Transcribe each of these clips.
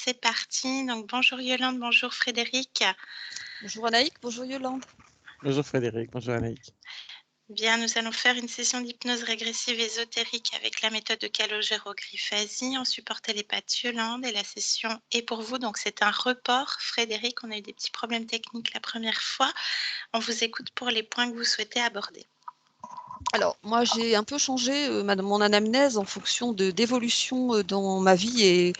c'est parti. Donc, bonjour Yolande, bonjour Frédéric. Bonjour Anaïk, bonjour Yolande. Bonjour Frédéric, bonjour Anaïk. Bien, nous allons faire une session d'hypnose régressive ésotérique avec la méthode de Calogero-Grifasi en support télépathe Yolande et la session est pour vous. Donc, c'est un report. Frédéric, on a eu des petits problèmes techniques la première fois. On vous écoute pour les points que vous souhaitez aborder. Alors, moi, j'ai un peu changé mon anamnèse en fonction d'évolutions dans ma vie et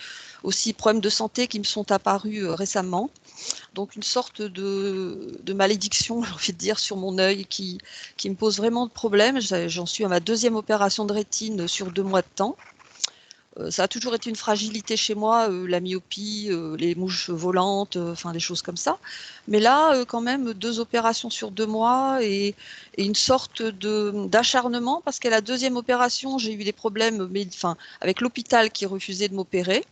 aussi problèmes de santé qui me sont apparus récemment. Donc, une sorte de malédiction, j'ai envie de dire, sur mon œil qui me pose vraiment de problèmes. J'en suis à ma deuxième opération de rétine sur 2 mois de temps. Ça a toujours été une fragilité chez moi, la myopie, les mouches volantes, enfin des choses comme ça. Mais là, quand même, 2 opérations sur 2 mois et une sorte d'acharnement parce qu'à la deuxième opération, j'ai eu des problèmes avec l'hôpital qui refusait de m'opérer.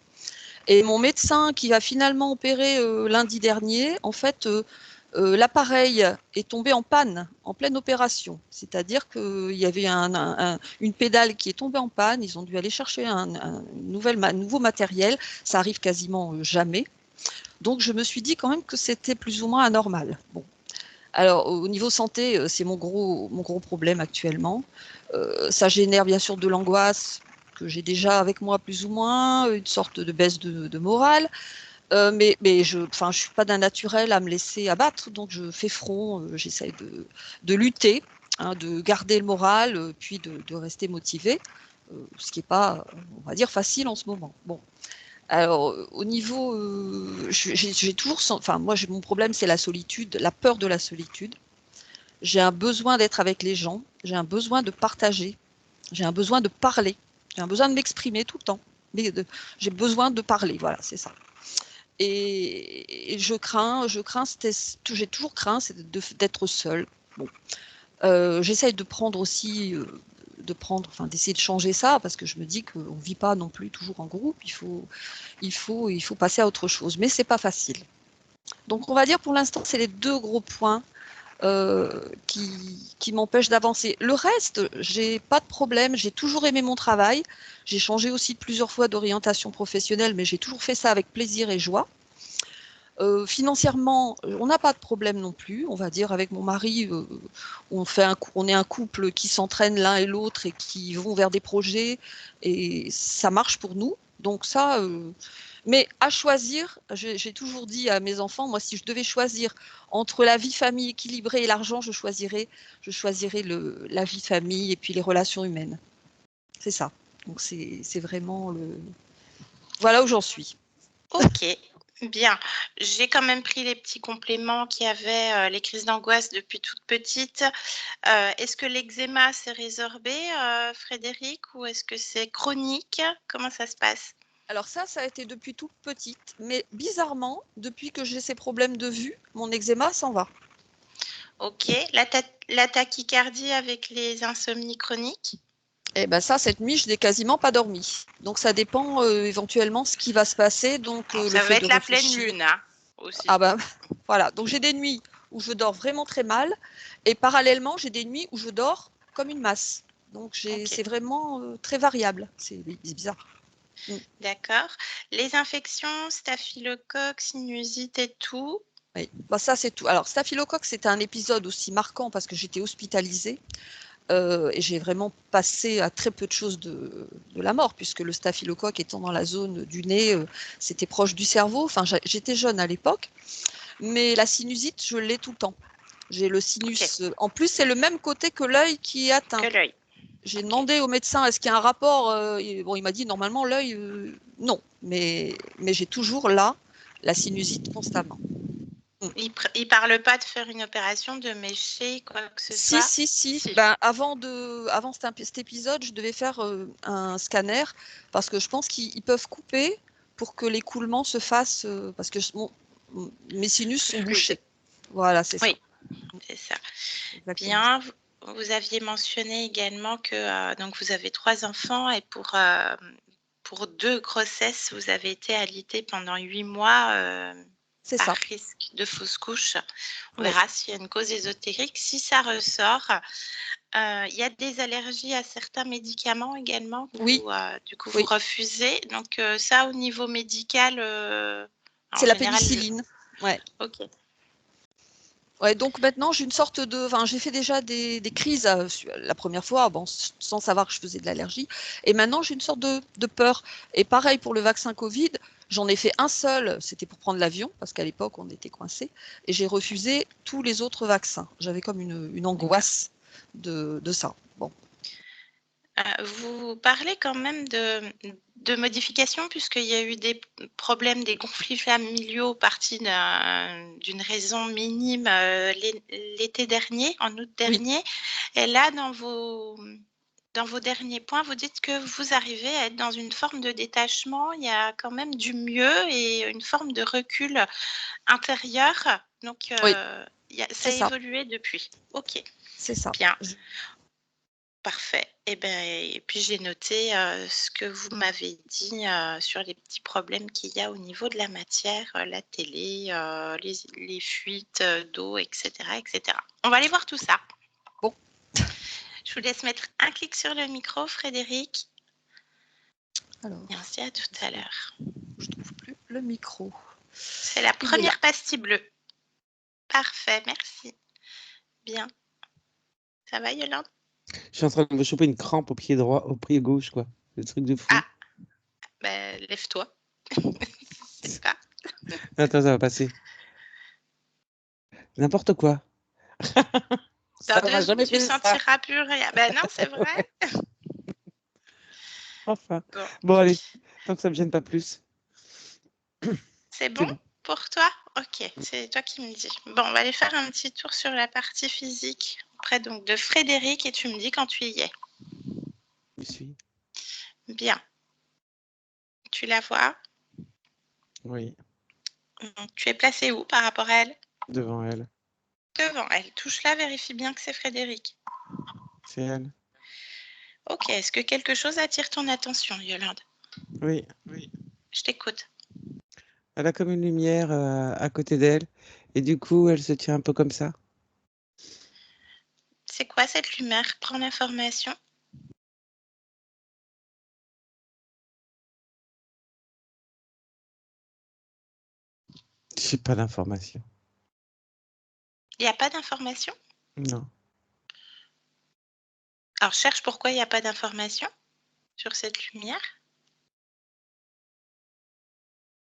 Et mon médecin qui a finalement opéré lundi dernier, en fait, l'appareil est tombé en panne en pleine opération. C'est-à-dire qu'il y avait une pédale qui est tombée en panne. Ils ont dû aller chercher un nouveau matériel. Ça arrive quasiment jamais. Donc je me suis dit quand même que c'était plus ou moins anormal. Bon. Alors au niveau santé, c'est mon gros problème actuellement. Ça génère bien sûr de l'angoisse que j'ai déjà avec moi plus ou moins, une sorte de baisse de morale. Mais je suis pas d'un naturel à me laisser abattre, donc je fais front, j'essaye de lutter, hein, de garder le moral, puis de rester motivée, ce qui n'est pas, on va dire, facile en ce moment. Bon. Alors, au niveau, j'ai toujours, moi, mon problème, c'est la solitude, la peur de la solitude. J'ai un besoin d'être avec les gens, j'ai un besoin de partager, j'ai un besoin de parler, j'ai un besoin de m'exprimer tout le temps. J'ai besoin de parler, voilà, c'est ça. Et j'ai toujours craint, c'est d'être seule. Bon. J'essaye de prendre aussi, d'essayer de changer ça, parce que je me dis qu'on ne vit pas non plus toujours en groupe, il faut passer à autre chose, mais c'est pas facile. Donc on va dire pour l'instant, c'est les 2 gros points qui m'empêchent d'avancer. Le reste, j'ai pas de problème, j'ai toujours aimé mon travail, j'ai changé aussi plusieurs fois d'orientation professionnelle, mais j'ai toujours fait ça avec plaisir et joie. Financièrement, on n'a pas de problème non plus. On va dire avec mon mari, on est un couple qui s'entraîne l'un et l'autre et qui vont vers des projets et ça marche pour nous. Donc ça, mais à choisir, j'ai toujours dit à mes enfants, moi si je devais choisir entre la vie famille équilibrée et l'argent, je choisirais la vie famille et puis les relations humaines. C'est ça. Donc c'est vraiment voilà où j'en suis. Ok. Bien, j'ai quand même pris les petits compléments qui avaient les crises d'angoisse depuis toute petite. Est-ce que l'eczéma s'est résorbé, Frédéric, ou est-ce que c'est chronique? Comment ça se passe? Alors ça a été depuis toute petite, mais bizarrement, depuis que j'ai ces problèmes de vue, mon eczéma s'en va. Ok, la tachycardie avec les insomnies chroniques? Et ben ça, cette nuit, je n'ai quasiment pas dormi. Donc ça dépend éventuellement ce qui va se passer. Donc Alors, le ça va fait de être la pleine réfléchir. lune, hein, aussi. Ah ben voilà. Donc j'ai des nuits où je dors vraiment très mal, et parallèlement j'ai des nuits où je dors comme une masse. Donc Ok. c'est vraiment très variable. C'est bizarre. D'accord. Les infections, staphylocoque, sinusite et tout. Oui. Bah, ça c'est tout. Alors staphylocoque, c'était un épisode aussi marquant parce que j'étais hospitalisée. Et j'ai vraiment passé à très peu de choses de la mort, puisque le staphylocoque étant dans la zone du nez, c'était proche du cerveau. Enfin, j'étais jeune à l'époque, mais la sinusite, je l'ai tout le temps. J'ai le sinus. Ok. En plus, c'est le même côté que l'œil qui est atteint. Que l'œil. J'ai Ok. demandé au médecin est-ce qu'il y a un rapport. Bon, il m'a dit normalement l'œil, non, mais j'ai toujours là la sinusite constamment. Il parle pas de faire une opération, de mécher, quoi que ce Si, soit? si. Ben, avant cet épisode, je devais faire un scanner parce que je pense qu'ils peuvent couper pour que l'écoulement se fasse parce que mes sinus sont Fluide. bouchés. Voilà, c'est ça. Oui, c'est ça. Exactement. Bien. Vous aviez mentionné également que donc vous avez 3 enfants et pour 2 grossesses, vous avez été alitée pendant 8 mois C'est par ça. risque de fausse couche. On Oui. verra s'il y a une cause ésotérique. Si ça ressort, Il y a des allergies à certains médicaments également que Oui, vous, du coup, vous oui. refusez. Donc, ça, au niveau médical, en C'est la général, pénicilline. Ouais. OK. Ouais, donc maintenant, j'ai une sorte de. Enfin, j'ai fait déjà des crises la première fois, bon, sans savoir que je faisais de l'allergie. Et maintenant, j'ai une sorte de peur. Et pareil pour le vaccin Covid, j'en ai fait un seul, c'était pour prendre l'avion, parce qu'à l'époque, on était coincés. Et j'ai refusé tous les autres vaccins. J'avais comme une angoisse de ça. Bon. Vous parlez quand même de modifications puisqu'il y a eu des problèmes, des conflits familiaux partis d'une raison minime, l'été dernier, en août Oui, dernier. Et là, dans vos derniers points, vous dites que vous arrivez à être dans une forme de détachement. Il y a quand même du mieux et une forme de recul intérieur. Donc, oui, ça c'est a ça, évolué depuis. OK, c'est ça. bien. Parfait. Et puis j'ai noté, ce que vous m'avez dit, sur les petits problèmes qu'il y a au niveau de la matière, la télé, les fuites, d'eau et cetera et cetera. On va aller voir tout ça. Bon. Je vous laisse mettre un clic sur le micro, Frédéric. Alors, Et on se dit à tout à l'heure. je trouve plus le micro. C'est la Il est là. première pastille bleue. Parfait, merci. Bien. Ça va, Yolande? Je suis en train de me choper une crampe au pied droit, au pied gauche, quoi. Le truc de fou. Ah, ben lève-toi. C'est pas. Attends, ça va passer. N'importe quoi. Dans Ça m'a 2 secondes, jamais tu fait ça. sentiras plus rien. Ben non, c'est vrai. Enfin. Bon. Bon, allez. Tant que ça me gêne pas plus. C'est C'est bon bon. pour toi? OK, c'est toi qui me dis. Bon, on va aller faire un petit tour sur la partie physique auprès donc de Frédéric et tu me dis quand tu y es. Je suis. Bien. Tu la vois? Oui. Donc, tu es placé où par rapport à elle? Devant elle. Devant elle. Touche-la, vérifie bien que c'est Frédéric. C'est elle. OK, est-ce que quelque chose attire ton attention, Yolande? Oui. Je t'écoute. Elle a comme une lumière à côté d'elle. Et du coup, elle se tient un peu comme ça. C'est quoi cette lumière? Prends l'information. J'ai pas d'informations. Il n'y a pas d'information? Non. Alors, cherche pourquoi il n'y a pas d'information sur cette lumière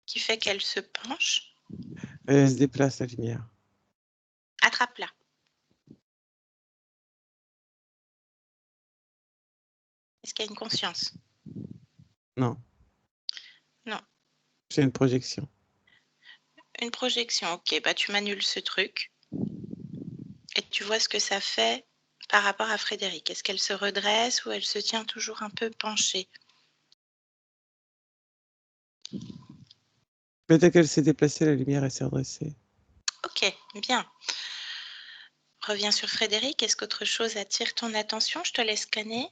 qui fait qu'elle se penche. Elle se déplace, la lumière. Attrape-la. Est-ce qu'il y a une conscience? Non. Non. C'est une projection. Une projection, OK, bah, tu m'annules ce truc et tu vois ce que ça fait par rapport à Frédéric. Est-ce qu'elle se redresse ou elle se tient toujours un peu penchée? Peut-être qu'elle s'est déplacée, la lumière, elle s'est redressée. OK, bien. Reviens sur Frédéric. Est-ce qu'autre chose attire ton attention? Je te laisse scanner.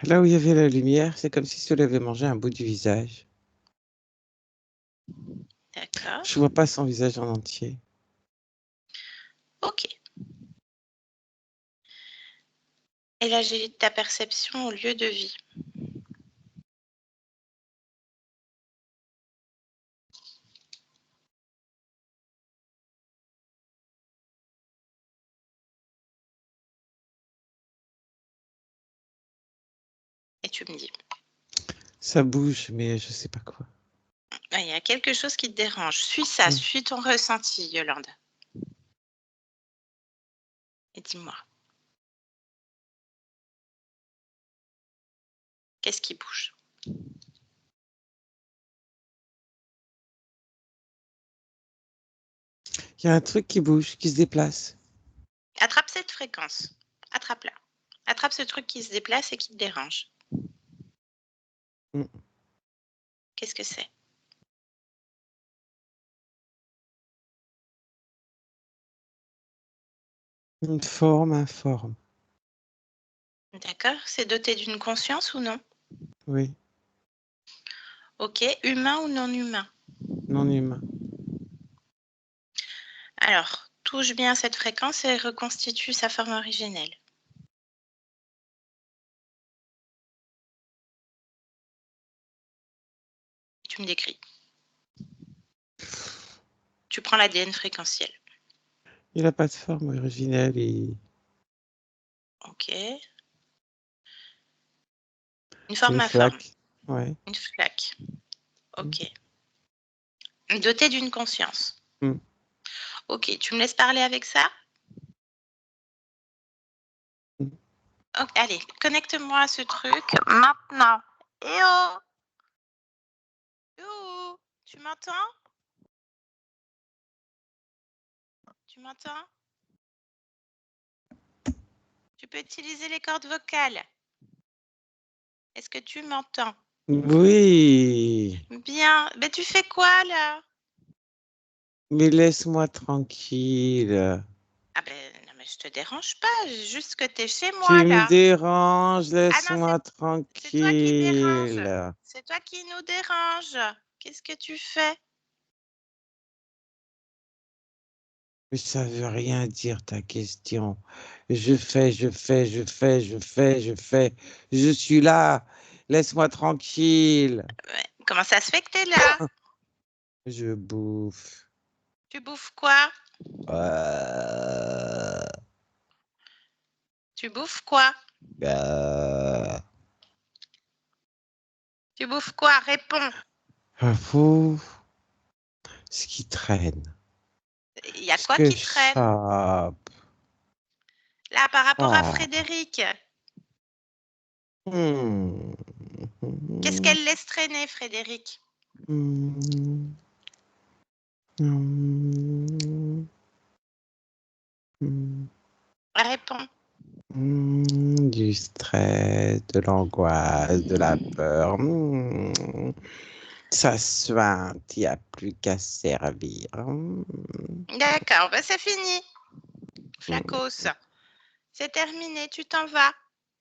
Là où il y avait la lumière, c'est comme si elle avait mangé un bout du visage. D'accord. Je vois pas son visage en entier. OK. Et là, j'ai ta perception au lieu de vie. Et tu me dis. Ça bouge, mais je sais pas quoi. Ah, il y a quelque chose qui te dérange. Suis ça, Mm. suis ton ressenti, Yolande. Et dis-moi, qu'est-ce qui bouge? Il y a un truc qui bouge, qui se déplace. Attrape cette fréquence. Attrape-la. Attrape ce truc qui se déplace et qui te dérange. Mm. Qu'est-ce que c'est? Une forme, informe. D'accord. C'est doté d'une conscience ou non? Oui, Ok. Humain ou non humain? non humain. Alors, touche bien cette fréquence et reconstitue sa forme originelle. Tu me décris. Tu prends l'ADN fréquentiel. Il n'a pas de forme originelle. Ok. Une C'est forme une informe. flaque. Ouais. Une flaque. Ok. Doté d'une conscience. Mm. Ok. Tu me laisses parler avec ça? Mm. Ok, allez, connecte-moi à ce truc maintenant. Eh oh! Eh oh! Tu m'entends? Tu m'entends? Tu peux utiliser les cordes vocales. Est-ce que tu m'entends? Oui, Bien. Ben, tu fais quoi là? mais laisse-moi tranquille. Ah ben, non, mais je te dérange pas, juste que tu es chez moi Tu me là. déranges, Ah non, laisse-moi c'est toi qui dérange. tranquille. C'est toi qui nous dérange. Qu'est-ce que tu fais? Mais ça veut rien dire ta question. Je fais, je fais, je fais, je fais, je fais. Je suis là. Laisse-moi tranquille. Ouais, comment ça se fait que tu es là? Je bouffe. Tu bouffes quoi? Euh, Tu bouffes quoi? euh, Tu bouffes quoi? Réponds. fou, ce qui traîne. Il y a Ce quoi que qui je traîne? chope. Là, par rapport à Oh. Frédéric, Hmm. qu'est-ce qu'elle laisse traîner, Frédéric? Hmm. Hmm. Hmm. Réponds. Du stress, de l'angoisse, de la peur. Ça suinte, il n'y a plus qu'à servir. D'accord, ben c'est fini. Hmm. Flacos, c'est terminé, tu t'en vas.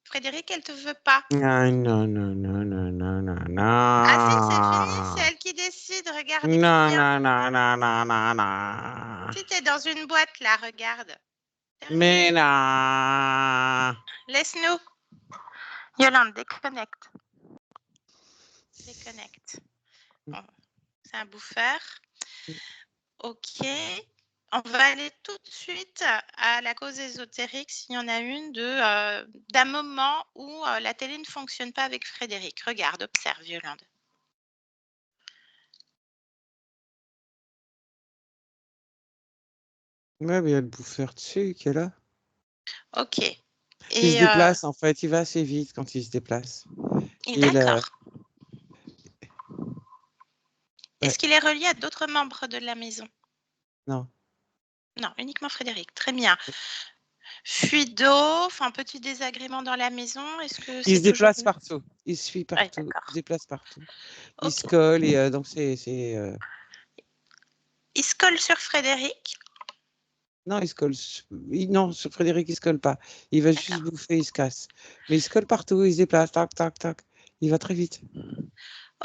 Frédéric, elle te veut pas. Ah, non, non, non, non, non, non, Ah si, c'est fini, c'est non. elle qui décide, regarde, écoute Non, bien. non, non, non, non, non, non. Si t'es dans une boîte là, regarde. Mais Terminé. non. Laisse-nous. Yolande, déconnecte. Déconnecte. Bon, c'est un bouffeur. Ok. On va aller tout de suite à la cause ésotérique, s'il y en a une, d'un moment où la télé ne fonctionne pas avec Frédéric. Regarde, observe, Yolande. Ouais, mais il y a le bouffeur dessus qui est là. Ok. Il se Et déplace, en fait. Il va assez vite quand il se déplace. Il, d'accord. ouais, Est-ce qu'il est relié à d'autres membres de la maison? non. Non, uniquement Frédéric. Très bien. Fuite d'eau, enfin petit désagrément dans la maison. Est-ce que Il c'est se toujours déplace lui? partout. Il se suit Oui, partout. Il se d'accord. déplace partout. Il se Ok. colle et donc c'est. Il se colle sur Frédéric. Non, il se colle. Non, sur Frédéric, il se colle pas. Il va juste D'accord. bouffer, il se casse. Mais il se colle partout, il se déplace, tac, tac, tac. Il va très vite.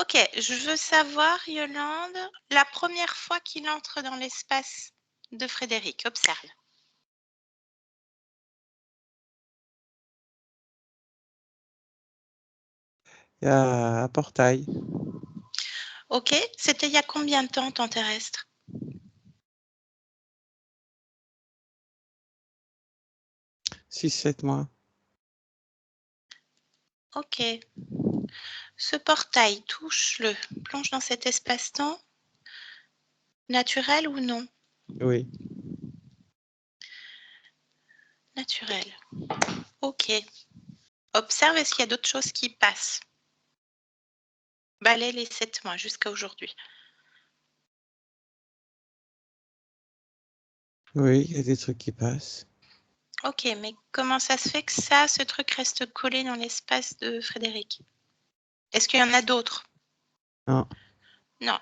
Ok, je veux savoir, Yolande, la première fois qu'il entre dans l'espace de Frédéric. Observe. Il y a un portail. Ok, c'était il y a combien de temps, temps terrestre? 6, 7 mois. Ok. Ce portail, touche-le, plonge dans cet espace-temps, naturel ou non? Oui. Naturel. Ok. Observe, est-ce qu'il y a d'autres choses qui passent? Balaie les 7 mois jusqu'à aujourd'hui. Oui, il y a des trucs qui passent. Ok, mais comment ça se fait que ça, ce truc reste collé dans l'espace de Frédéric? Est-ce qu'il y en a d'autres? Non. Non.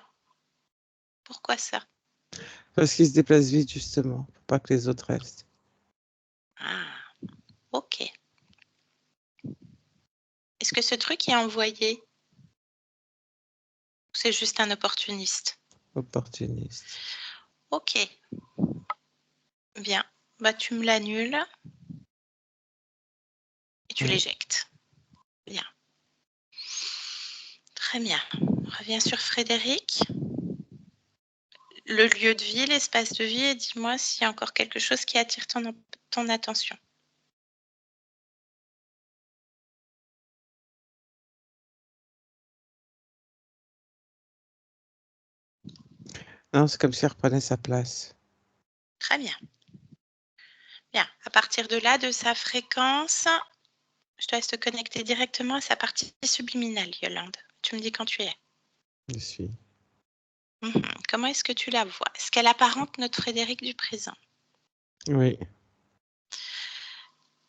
Pourquoi ça? Parce qu'il se déplace vite, justement. Pour pas que les autres restent. Ah, ok. Est-ce que ce truc est envoyé? Ou c'est juste un opportuniste? Opportuniste. Ok. Bien. Bah, tu me l'annules et tu Ouais. l'éjectes. Bien. Très bien. On revient sur Frédéric. Le lieu de vie, l'espace de vie, et dis-moi s'il y a encore quelque chose qui attire ton attention. Non, c'est comme si elle reprenait sa place. Très bien. Bien. À partir de là, de sa fréquence, je te laisse te connecter directement à sa partie subliminale, Yolande. Tu me dis quand tu y es. Je suis. Comment est-ce que tu la vois? Est-ce qu'elle apparente notre Frédéric du présent? Oui,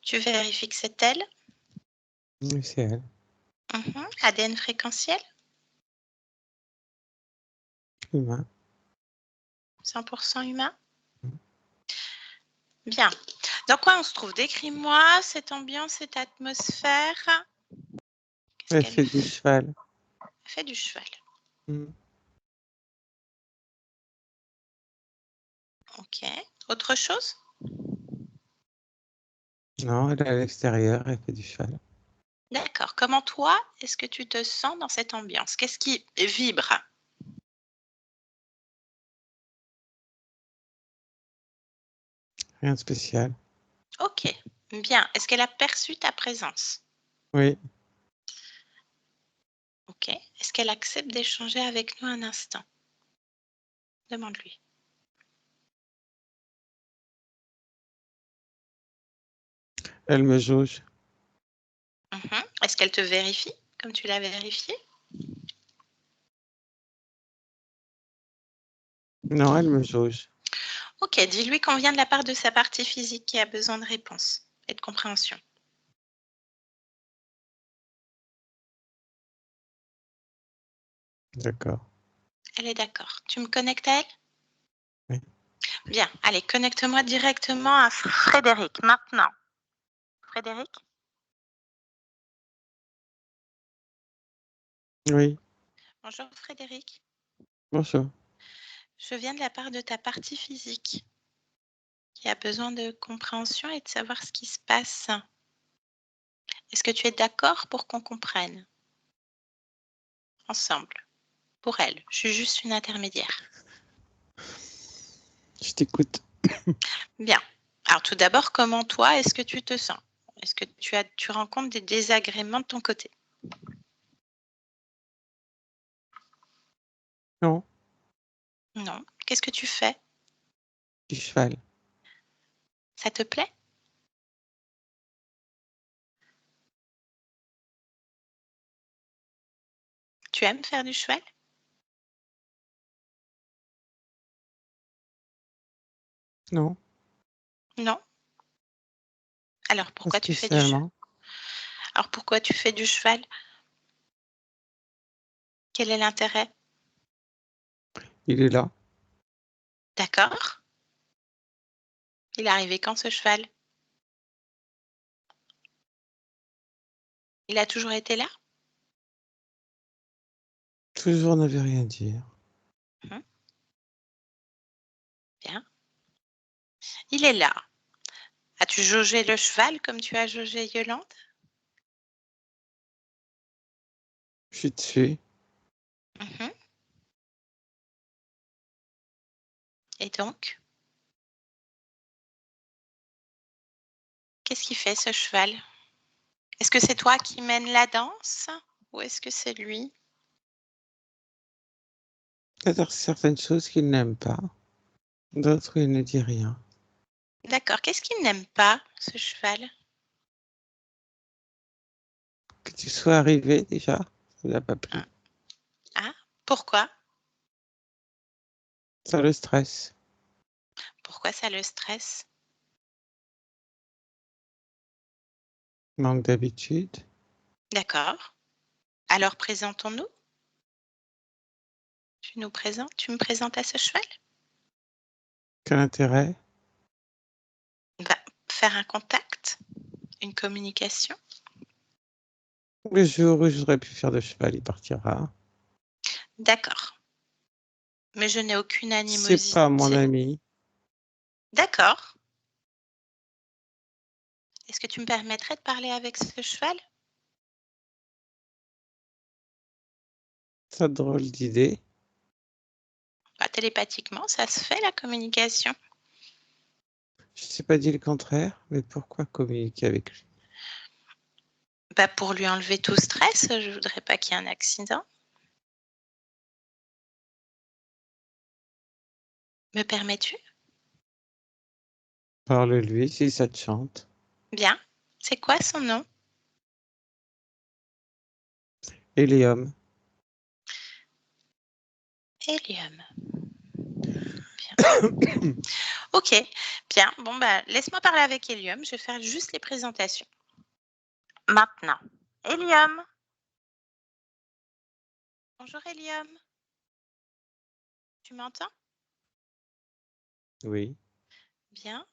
Tu vérifies que c'est elle? oui, c'est elle. ADN fréquentiel? Humain. 100% humain? Mhm. Bien. Dans quoi on se trouve? Décris-moi cette ambiance, cette atmosphère. Qu'est-ce Elle qu'elle fait du fait? cheval. Elle fait du cheval. Mm. Ok. Autre chose? Non, elle est à l'extérieur, elle fait du cheval. D'accord. Comment toi, est-ce que tu te sens dans cette ambiance? Qu'est-ce qui vibre? Rien de spécial. Ok. Bien. Est-ce qu'elle a perçu ta présence? Oui, Ok. Est-ce qu'elle accepte d'échanger avec nous un instant? Demande-lui. elle me jauge. Est-ce qu'elle te vérifie comme tu l'as vérifié? Non, elle me jauge. Ok, dis-lui qu'on vient de la part de sa partie physique qui a besoin de réponse et de compréhension. D'accord. Elle est d'accord. Tu me connectes à elle? Oui. Bien, allez, connecte-moi directement à Frédéric, maintenant. Frédéric? Oui, Bonjour Frédéric. bonjour. Je viens de la part de ta partie physique qui a besoin de compréhension et de savoir ce qui se passe. Est-ce que tu es d'accord pour qu'on comprenne ensemble? Pour elle, je suis juste une intermédiaire. Je t'écoute. Bien. Alors tout d'abord, comment toi, est-ce que tu te sens? Est-ce que tu rencontres des désagréments de ton côté? Non, Non. Qu'est-ce que tu fais? du cheval. Ça te plaît? Tu aimes faire du cheval? Non, Non. Alors pas pourquoi tu fais du cheval? spécialement. Alors pourquoi tu fais du cheval? Quel est l'intérêt? Il est là. D'accord. Il est arrivé quand ce cheval? Il a toujours été là? Toujours ne veut rien dire. Mhm. Bien. Il est là. As-tu jaugé le cheval comme tu as jaugé Yolande? Je suis dessus. Mhm. Et donc, qu'est-ce qu'il fait ce cheval? Est-ce que c'est toi qui mènes la danse ou est-ce que c'est lui? Il y a certaines choses qu'il n'aime pas. D'autres, il ne dit rien. D'accord. Qu'est-ce qu'il n'aime pas, ce cheval? Que tu sois arrivé déjà, ça l'a pas plu. Ah, ah, pourquoi? Ça le stresse. Pourquoi ça le stresse? Manque d'habitude. D'accord. Alors présentons-nous. Tu me présentes à ce cheval? Quel intérêt? Bah, faire un contact, une communication. Le jour où j'aurais pu faire de cheval, il partira. D'accord. Mais je n'ai aucune C'est animosité. pas mon ami. D'accord. Est-ce que tu me permettrais de parler avec ce cheval? C'est drôle d'idée. Bah, télépathiquement, ça se fait la communication. Je t'ai pas dit le contraire, mais pourquoi communiquer avec lui? Bah, pour lui enlever tout stress, je voudrais pas qu'il y ait un accident. Me permets-tu? Parle-lui si ça te chante. Bien. C'est quoi son nom? Hélium. Hélium. Bien. Ok, bien. Bon, bah, laisse-moi parler avec Hélium. Je vais faire juste les présentations. Maintenant. Hélium. Bonjour Hélium. Tu m'entends? Oui. Bien.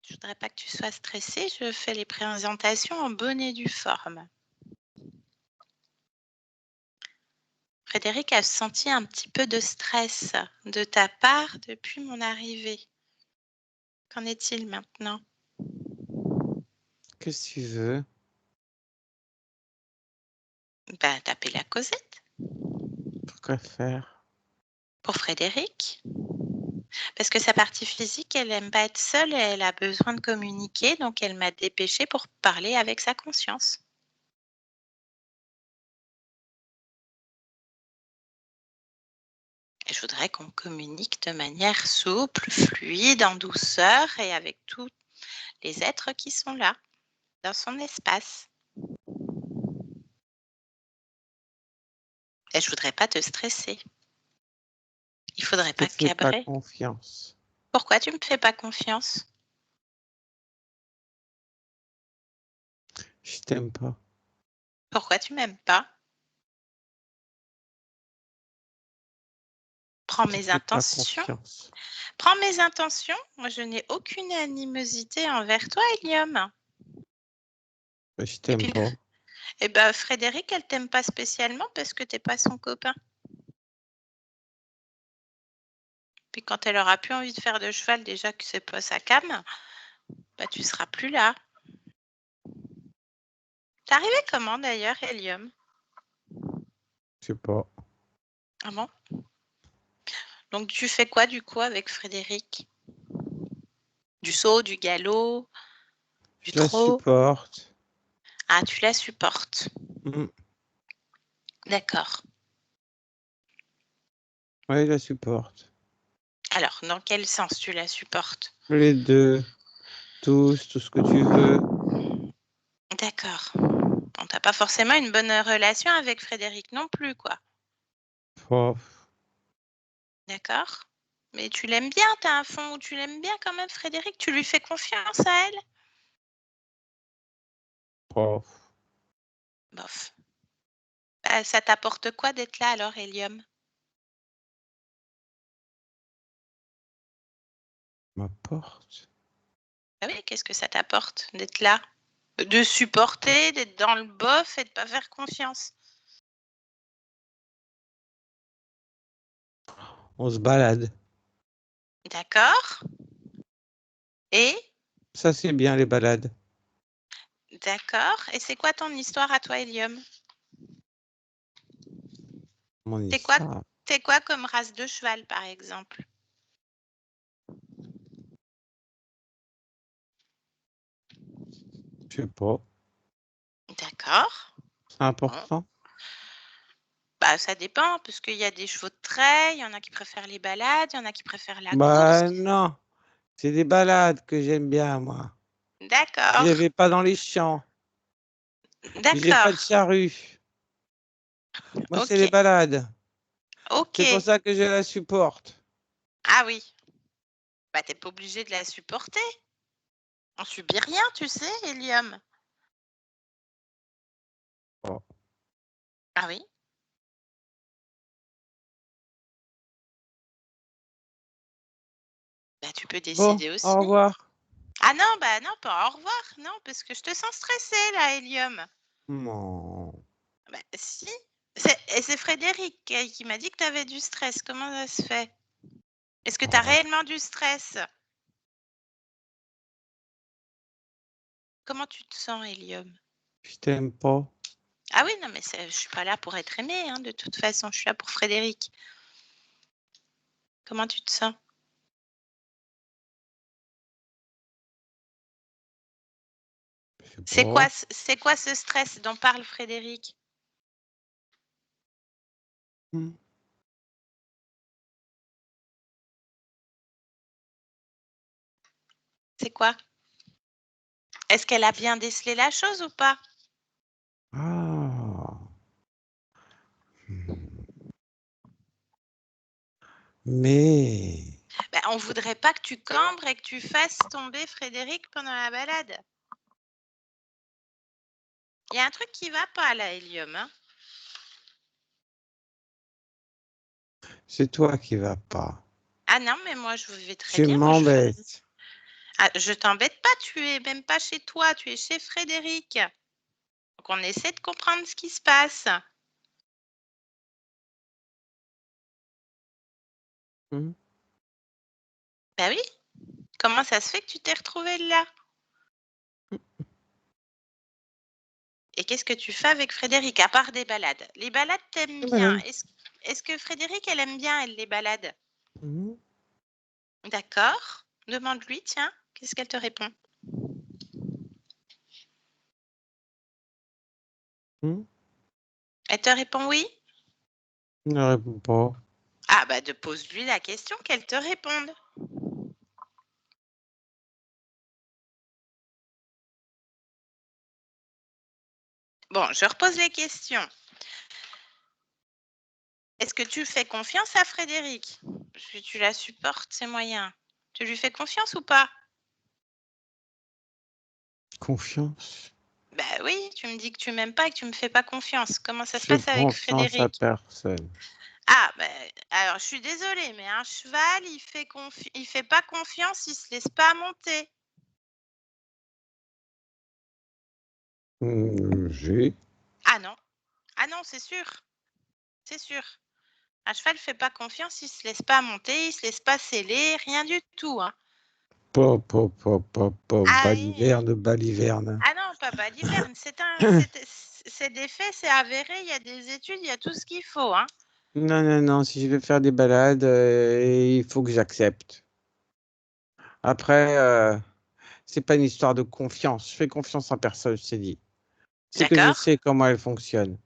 Je voudrais pas que tu sois stressé. Je fais les présentations en bonne et due forme. Frédéric a senti un petit peu de stress de ta part depuis mon arrivée. Qu'en est-il maintenant? Qu'est-ce que tu veux? Bah, taper la Cosette. Pourquoi faire? Pour Frédéric. Parce que sa partie physique, elle aime pas être seule et elle a besoin de communiquer, donc elle m'a dépêchée pour parler avec sa conscience. Et je voudrais qu'on communique de manière souple, fluide, en douceur et avec tous les êtres qui sont là, dans son espace. Et je voudrais pas te stresser. Il faudrait Je pas te fais pas cabrer. confiance. Pourquoi tu me fais pas confiance? Je t'aime pas. Pourquoi tu m'aimes pas? Prends Je te mes fais pas intentions. confiance. Prends mes intentions. Moi, je n'ai aucune animosité envers toi, Hélium. Je Et t'aime puis, pas. eh ben, Frédéric, elle t'aime pas spécialement parce que t'es pas son copain. Puis quand elle aura plus envie de faire de cheval, déjà que c'est pas sa cam, bah tu seras plus là. T'es arrivé comment d'ailleurs, Hélium? Je sais pas. Ah bon? Donc tu fais quoi du coup avec Frédéric? Du saut, du galop, du Je la trot? supporte. Ah, tu la supportes. Mm. D'accord. Ouais, je la supporte. Alors, dans quel sens tu la supportes? Les deux. Tous, tout ce que tu veux. D'accord. Bon, t'as pas forcément une bonne relation avec Frédéric non plus, quoi. Oh, D'accord? Mais tu l'aimes bien, t'as un fond où tu l'aimes bien quand même, Frédéric? Tu lui fais confiance à elle? oh. Bof. Bah, ça t'apporte quoi d'être là alors, Hélium? Ma porte. Ah oui, qu'est-ce que ça t'apporte d'être là? De supporter, d'être dans le bof et de pas faire confiance. On se balade. D'accord? Et? Ça, c'est bien, les balades. D'accord. Et c'est quoi ton histoire à toi, Hélium? Mon T'es quoi, histoire. t'es quoi comme race de cheval, par exemple? Je sais pas. D'accord. C'est Bon. important. Bah, ça dépend, parce qu'il y a des chevaux de trait, il y en a qui préfèrent les balades, il y en a qui préfèrent la course. Bah non. C'est des balades que j'aime bien, moi. Je D'accord. vais pas dans les champs. J'ai pas de D'accord. charrue. Moi, c'est Ok. les balades. Ok. C'est pour ça que je la supporte. Ah oui. Bah, t'es pas obligé de la supporter. On subit rien, tu sais, Hélium. Oh. Ah oui. Bah, tu peux Bon, décider aussi. au revoir. Ah non, bah non, pas au revoir, non, parce que je te sens stressée là, Hélium. Non. Bah si. Et c'est Frédéric qui m'a dit que tu avais du stress. Comment ça se fait? Est-ce que tu as Oh, réellement du stress? Comment tu te sens, Hélium? je t'aime pas. Ah oui, non, mais je suis pas là pour être aimée, hein, de toute façon, je suis là pour Frédéric. Comment tu te sens? Je sais pas. C'est quoi ce stress dont parle Frédéric? Hmm. C'est quoi? Est-ce qu'elle a bien décelé la chose ou pas? Ah. Hmm. Mais Ben, on voudrait pas que tu cambres et que tu fasses tomber Frédéric pendant la balade. Il y a un truc qui va pas là, Hélium, hein? c'est toi qui vas pas. Ah non, mais moi je vais très Tu bien. Moi, m'embêtes. je t'embête pas, tu es même pas chez toi, tu es chez Frédéric. Donc on essaie de comprendre ce qui se passe. Hmm. Ben oui. Comment ça se fait que tu t'es retrouvée là? Et qu'est-ce que tu fais avec Frédéric, à part des balades? Les balades, t'aimes bien. Voilà. Est-ce que Frédéric, elle aime bien, elle, les balades? Hmm. D'accord. Demande-lui, tiens, qu'est-ce qu'elle te répond? Hmm. Elle te répond oui? Ne réponds pas. Ah bah pose-lui la question qu'elle te réponde. Bon, je repose les questions. Est-ce que tu fais confiance à Frédéric? Parce que tu la supportes, ses moyens. Tu lui fais confiance ou pas? Confiance. Bah oui, tu me dis que tu m'aimes pas et que tu me fais pas confiance. Comment ça Je se fais passe avec confiance à Frédéric? personne. Ah, bah, alors je suis désolée, mais un cheval, il fait pas confiance, il se laisse pas monter. J'ai. Ah non, ah non, c'est sûr, c'est sûr. Un cheval fait pas confiance, il se laisse pas monter, il se laisse pas sceller, rien du tout, hein. Ah oui. Baliverne. Ah non, pas baliverne, c'est des faits, c'est avéré, il y a des études, il y a tout ce qu'il faut, hein. Non, non, non, si je veux faire des balades, il faut que j'accepte. Après, c'est pas une histoire de confiance. Je fais confiance en personne, je t'ai dit. C'est que je D'accord? sais comment elle fonctionne.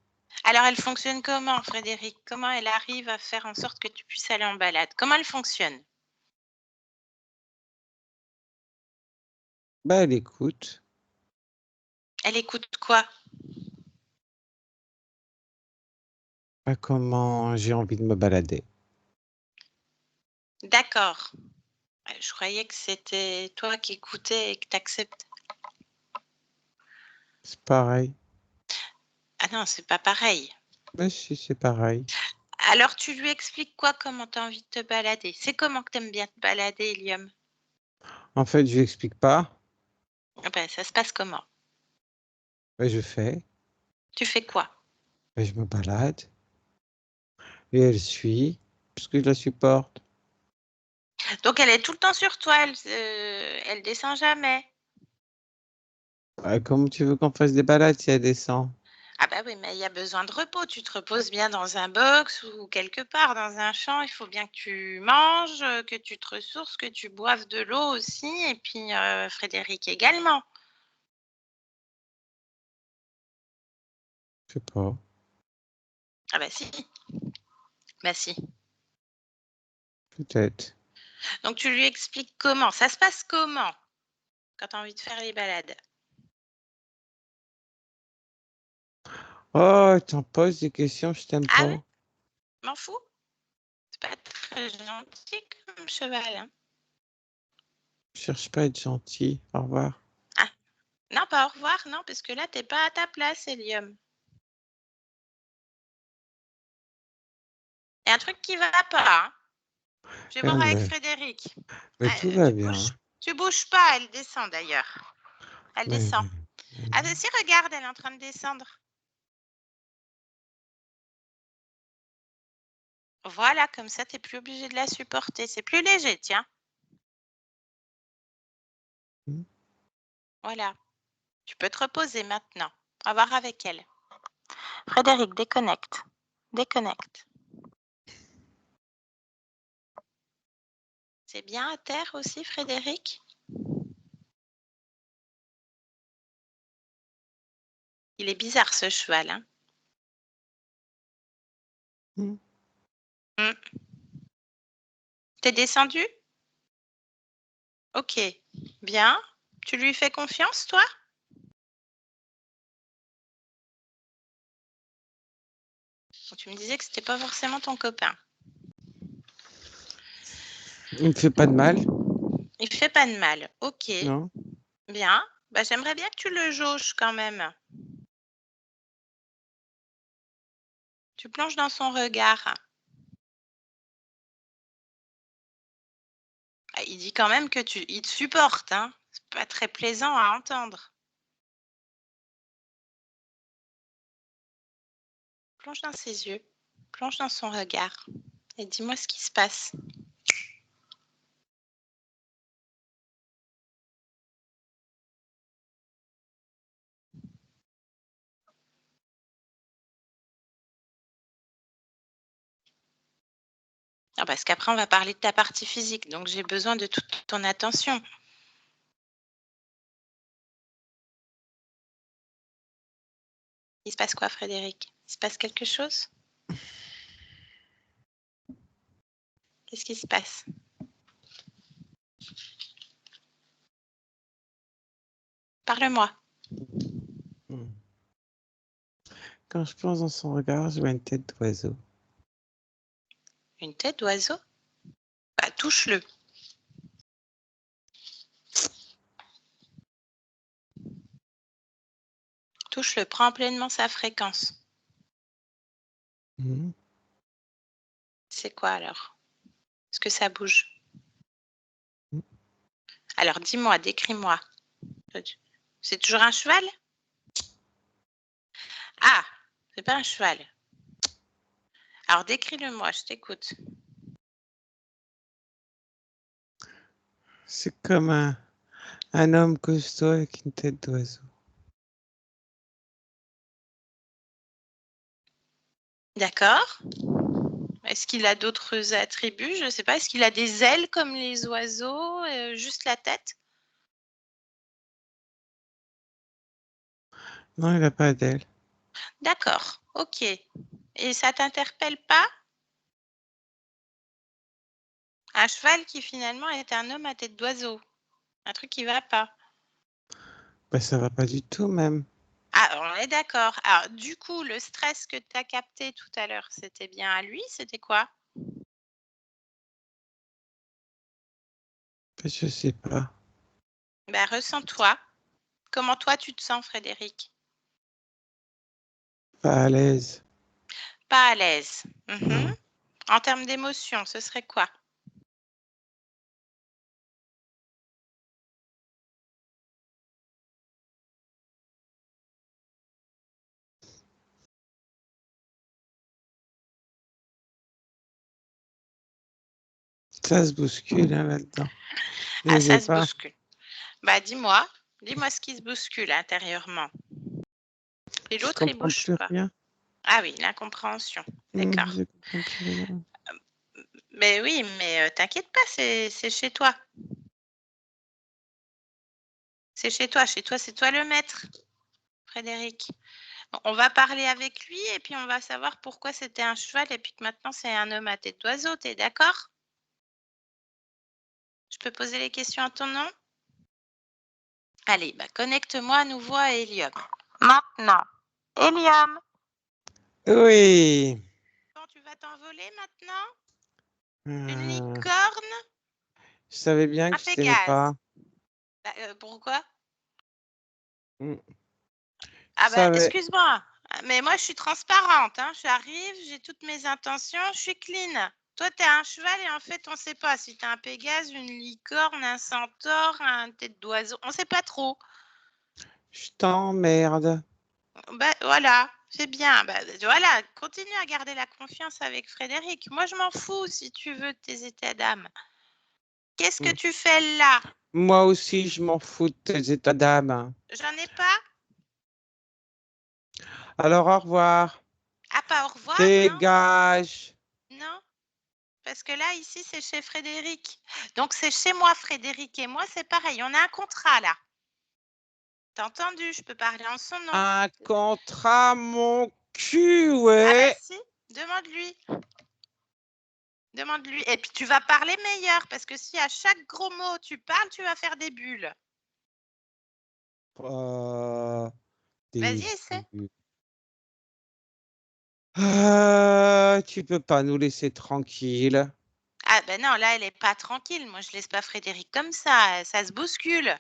Alors elle fonctionne comment, Frédéric? Comment elle arrive à faire en sorte que tu puisses aller en balade? Comment elle fonctionne? Bah, elle écoute. Elle écoute quoi? Pas comment j'ai envie de me balader. D'accord. Je croyais que c'était toi qui écoutais et que tu acceptes. C'est pareil. Ah non, c'est pas pareil. Mais si, c'est pareil. Alors tu lui expliques quoi, comment tu as envie de te balader? C'est comment que tu aimes bien te balader, Hélium? En fait, je lui explique pas, Ah ben, ça se passe comment? mais je fais, Tu fais quoi? mais je me balade, et elle suit, parce que je la supporte. Donc elle est tout le temps sur toi, elle descend jamais. Comment tu veux qu'on fasse des balades si elle descend? Ah bah oui, mais il y a besoin de repos. Tu te reposes bien dans un box ou quelque part dans un champ. Il faut bien que tu manges, que tu te ressources, que tu boives de l'eau aussi. Et puis Frédéric également. Je sais pas, Ah bah si, bah si. peut-être. Donc tu lui expliques comment. Ça se passe comment quand tu as envie de faire les balades? Oh, t'en poses des questions, je t'aime Ah ouais, pas. m'en fous. C'est pas très gentil comme cheval, hein. Je cherche pas à être gentil. Au revoir. Ah, non, pas au revoir, non, parce que là, t'es pas à ta place, Hélium. Il y a un truc qui va pas, hein. Je vais Eh, voir avec Frédéric. mais tout va Tu bouges, bien. Tu bouges pas, elle descend d'ailleurs. Elle Ouais, descend. ouais. Ah, si, regarde, elle est en train de descendre. Voilà, comme ça, tu n'es plus obligé de la supporter. C'est plus léger, tiens. Mm. Voilà. Tu peux te reposer maintenant. On va voir avec elle. Frédéric, déconnecte. Déconnecte. C'est bien à terre aussi, Frédéric? Il est bizarre, ce cheval. Hein? Mm. T'es descendu? Ok, bien. Tu lui fais confiance, toi? Tu me disais que c'était pas forcément ton copain. Il ne fait pas de mal. Il fait pas de mal. Ok, Non. bien. Bah, j'aimerais bien que tu le jauges quand même. Tu plonges dans son regard. Ah, il dit quand même que il te supporte. Hein. C'est pas très plaisant à entendre. Plonge dans ses yeux. Plonge dans son regard. Et dis-moi ce qui se passe. Ah, parce qu'après, on va parler de ta partie physique. Donc, j'ai besoin de toute ton attention. Il se passe quoi, Frédéric? Il se passe quelque chose? Qu'est-ce qui se passe? Parle-moi. Mm. Quand je plonge dans son regard, je vois une tête d'oiseau. Une tête d'oiseau? Bah, touche-le. Touche-le. Prends pleinement sa fréquence. Mm. C'est quoi alors? Est-ce que ça bouge? Mm. Alors, dis-moi, décris-moi. C'est toujours un cheval? Ah, c'est pas un cheval. Alors, décris-le-moi, je t'écoute. C'est comme un homme costaud avec une tête d'oiseau. D'accord. Est-ce qu'il a d'autres attributs? Je ne sais pas. Est-ce qu'il a des ailes comme les oiseaux? Juste la tête? Non, il n'a pas d'ailes. D'accord. Ok. Et ça t'interpelle pas? Un cheval qui finalement est un homme à tête d'oiseau. Un truc qui va pas. Bah, ça va pas du tout même. Ah, on est d'accord. Alors, du coup, le stress que tu as capté tout à l'heure, c'était bien à lui? C'était quoi? Je sais pas. Ben, ressens-toi. Comment toi, tu te sens, Frédéric? Pas à l'aise. Pas à l'aise. Non. En termes d'émotion, ce serait quoi? Ça se bouscule hein, là-dedans. Ah, Les ça se épars. bouscule. Bah, dis-moi. Dis-moi ce qui se bouscule intérieurement. Et Je l'autre, il comprends bouge plus pas. rien. Ah oui, l'incompréhension. D'accord. Je comprends plus rien. Mais oui, mais t'inquiète pas, c'est chez toi. C'est chez toi. Chez toi, c'est toi le maître, Frédéric. On va parler avec lui et puis on va savoir pourquoi c'était un cheval et puis que maintenant c'est un homme à tête d'oiseau. T'es d'accord? Je peux poser les questions à ton nom? Allez, bah, connecte-moi à nouveau à Hélium. Maintenant. Hélium, Oui. quand tu vas t'envoler maintenant? Une Euh, licorne? je savais bien Un que je t'aimais pas. Pégase. Bah, pourquoi? Mm. Je Ah bah, savais. excuse-moi, mais moi je suis transparente, hein. J'arrive, j'ai toutes mes intentions, je suis clean. Toi, tu es un cheval et en fait, on ne sait pas si tu es un pégase, une licorne, un centaure, un tête d'oiseau. On ne sait pas trop. Je t'emmerde. Bah, voilà, c'est bien. Bah, voilà, continue à garder la confiance avec Frédéric. Moi, je m'en fous si tu veux de tes états d'âme. Qu'est-ce que tu fais là? Moi aussi, je m'en fous de tes états d'âme. J'en ai pas? Alors, au revoir. Ah, pas au revoir, non? Dégage. Non? Parce que là, ici, c'est chez Frédéric. Donc, c'est chez moi, Frédéric. Et moi, c'est pareil. On a un contrat, là. T'as entendu? Je peux parler en son nom. Un contrat, mon cul, Ah, bah ouais. si. Demande-lui. Demande-lui. Et puis, tu vas parler meilleur. Parce que si à chaque gros mot, tu parles, tu vas faire des bulles. Vas-y, essaie. Tu peux pas nous laisser tranquilles. Ah, ben non, là, elle est pas tranquille. Moi, je laisse pas Frédéric comme ça. Ça se bouscule.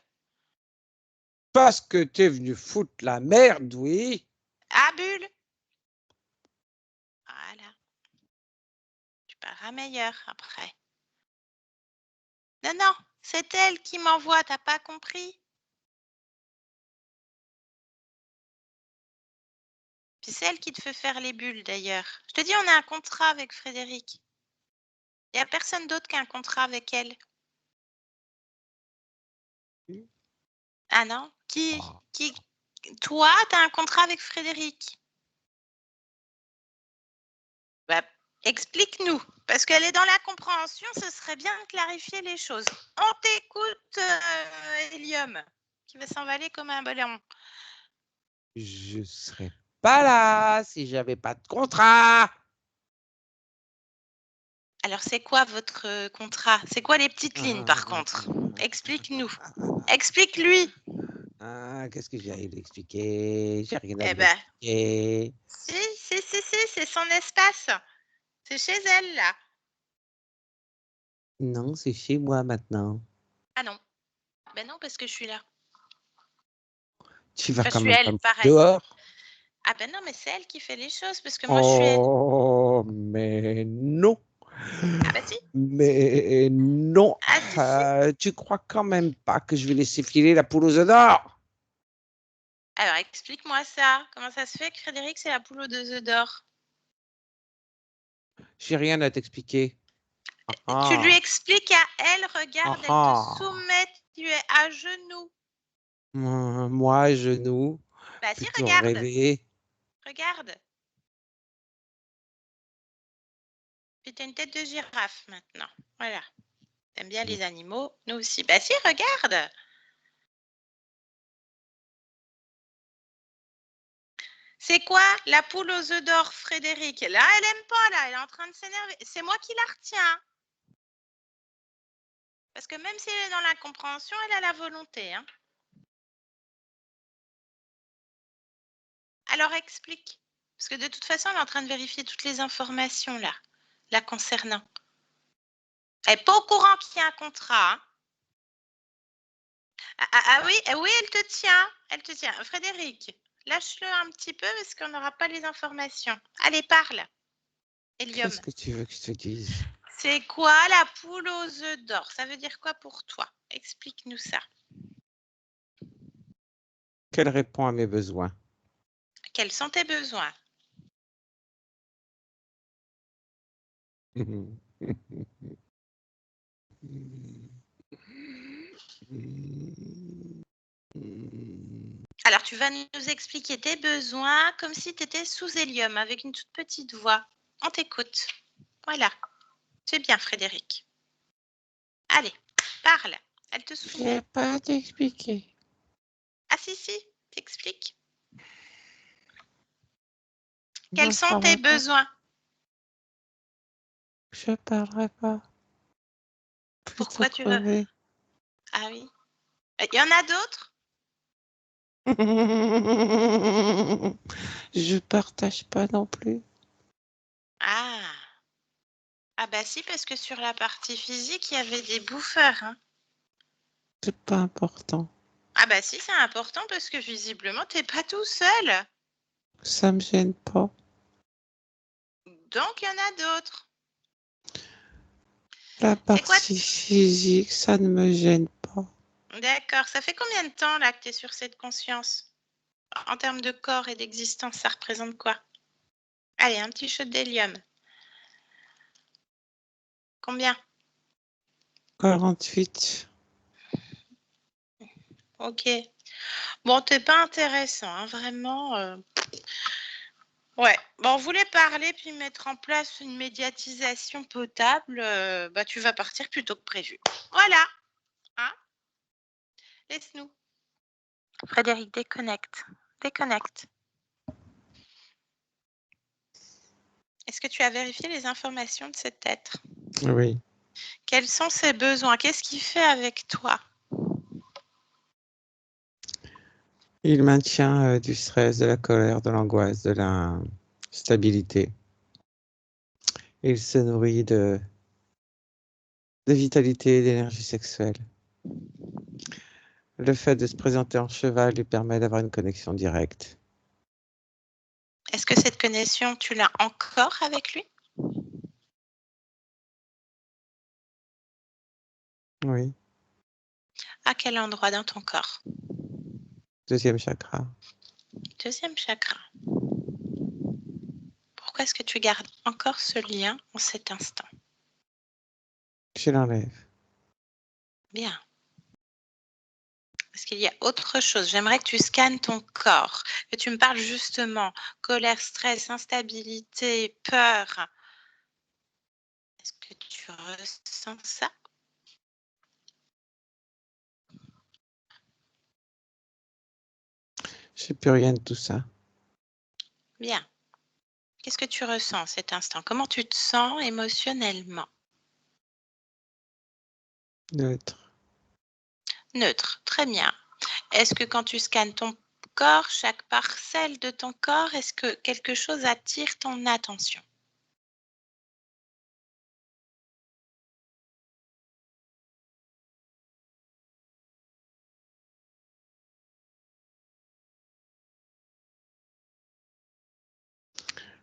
Parce que t'es venu foutre la merde, oui. Ah, bulle. Voilà. Tu parleras meilleur après. Non, non, c'est elle qui m'envoie, t'as pas compris? Puis c'est elle qui te fait faire les bulles d'ailleurs. Je te dis, on a un contrat avec Frédéric. Il n'y a personne d'autre qui a un contrat avec elle. Ah non? Qui? Toi, tu as un contrat avec Frédéric. Bah, explique-nous. Parce qu'elle est dans la compréhension, ce serait bien de clarifier les choses. On t'écoute, Hélium, qui va s'envaler comme un ballon. Je serais pas là si j'avais pas de contrat. Alors, c'est quoi votre contrat? C'est quoi les petites lignes, par contre? Explique-nous. Explique-lui. Qu'est-ce que j'allais lui expliquer? J'ai rien à Eh lui ben, expliquer. si, c'est son espace. C'est chez elle, là. Non, c'est chez moi maintenant. Ah non. Ben non, parce que je suis là. Tu vas Enfin, je quand suis même pas elle, me foutre pareil. dehors. Ah ben non, mais c'est elle qui fait les choses, parce que moi, je suis elle. Oh, mais non. Ah bah si. Mais non. Ah si, si. Tu crois quand même pas que je vais laisser filer la poule aux œufs d'or? Alors, explique-moi ça. Comment ça se fait que Frédéric, c'est la poule aux 2 œufs d'or? J'ai rien à t'expliquer. Tu lui expliques à elle, regarde, elle te soumet, tu es à genoux. Moi, à genoux, Bah si, plutôt regarde. rêver. Regarde. Puis t'as une tête de girafe maintenant. Voilà. T'aimes bien les animaux? Nous aussi. Bah si, regarde. C'est quoi la poule aux œufs d'or, Frédéric? Là, elle aime pas, là. Elle est en train de s'énerver. C'est moi qui la retiens. Parce que même si elle est dans l'incompréhension, elle a la volonté. Hein. Alors explique. Parce que de toute façon, elle est en train de vérifier toutes les informations là, la concernant. Elle n'est pas au courant qu'il y a un contrat. Hein. Oui, oui, elle te tient. Elle te tient. Frédéric, lâche-le un petit peu parce qu'on n'aura pas les informations. Allez, parle. Hélium. Qu'est-ce que tu veux que je te dise? C'est quoi la poule aux œufs d'or? Ça veut dire quoi pour toi? Explique-nous ça. Qu'elle répond à mes besoins. Quels sont tes besoins? Alors, tu vas nous expliquer tes besoins comme si tu étais sous hélium, avec une toute petite voix. On t'écoute. Voilà. C'est bien, Frédéric. Allez, parle. Elle te Je soumet. vais pas t'expliquer. Ah si, t'expliques. Moi, Quels je sont tes parlerai pas. besoins? Je parlerai pas. Plutôt Pourquoi tu veux... crever. Ah oui. Il y en a d'autres? Je partage pas non plus. Ah. Ah bah si, parce que sur la partie physique, il y avait des bouffeurs. Hein. C'est pas important. Ah bah si, c'est important parce que visiblement, t'es pas tout seul. Ça me gêne pas. Donc, il y en a d'autres. La C'est quoi? partie physique, ça ne me gêne pas. D'accord. Ça fait combien de temps là que tu es sur cette conscience? En termes de corps et d'existence, ça représente quoi? Allez, un petit shot d'hélium. Combien? 48. Ok. Bon, t'es pas intéressant, hein, vraiment. Ouais. Bon, on voulait parler puis mettre en place une médiatisation potable. Bah, tu vas partir plus tôt que prévu. Voilà. Hein? Laisse-nous. Frédéric, déconnecte. Déconnecte. Est-ce que tu as vérifié les informations de cet être? Oui. Quels sont ses besoins? Qu'est-ce qu'il fait avec toi? Il maintient du stress, de la colère, de l'angoisse, de l'instabilité. Il se nourrit de vitalité et d'énergie sexuelle. Le fait de se présenter en cheval lui permet d'avoir une connexion directe. Est-ce que cette connexion, tu l'as encore avec lui? Oui. À quel endroit dans ton corps? Deuxième chakra. Deuxième chakra. Pourquoi est-ce que tu gardes encore ce lien en cet instant? Je l'enlève. Bien. Est-ce qu'il y a autre chose? J'aimerais que tu scannes ton corps, que tu me parles justement colère, stress, instabilité, peur. Est-ce que tu ressens ça? Je sais plus rien de tout ça. Bien. Qu'est-ce que tu ressens en cet instant? Comment tu te sens émotionnellement? Neutre. Neutre. Très bien. Est-ce que quand tu scannes ton corps, chaque parcelle de ton corps, est-ce que quelque chose attire ton attention?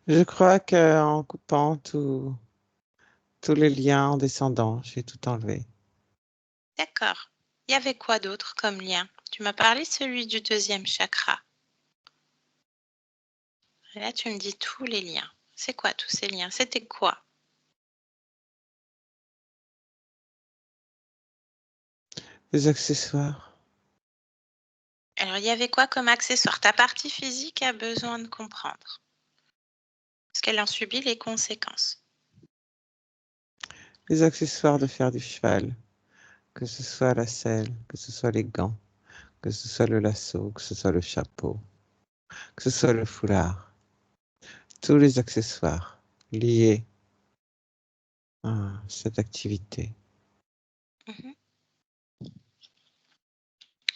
Je crois qu'en coupant tous les liens en descendant, j'ai tout enlevé. D'accord. Il y avait quoi d'autre comme lien? Tu m'as parlé de celui du deuxième chakra. Et là, tu me dis tous les liens. C'est quoi tous ces liens? C'était quoi? Les accessoires. Alors, il y avait quoi comme accessoire? Ta partie physique a besoin de comprendre. Parce qu'elle en subit les conséquences. Les accessoires de faire du cheval. Que ce soit la selle, que ce soit les gants, que ce soit le lasso, que ce soit le chapeau, que ce soit le foulard. Tous les accessoires liés à cette activité. Mhm.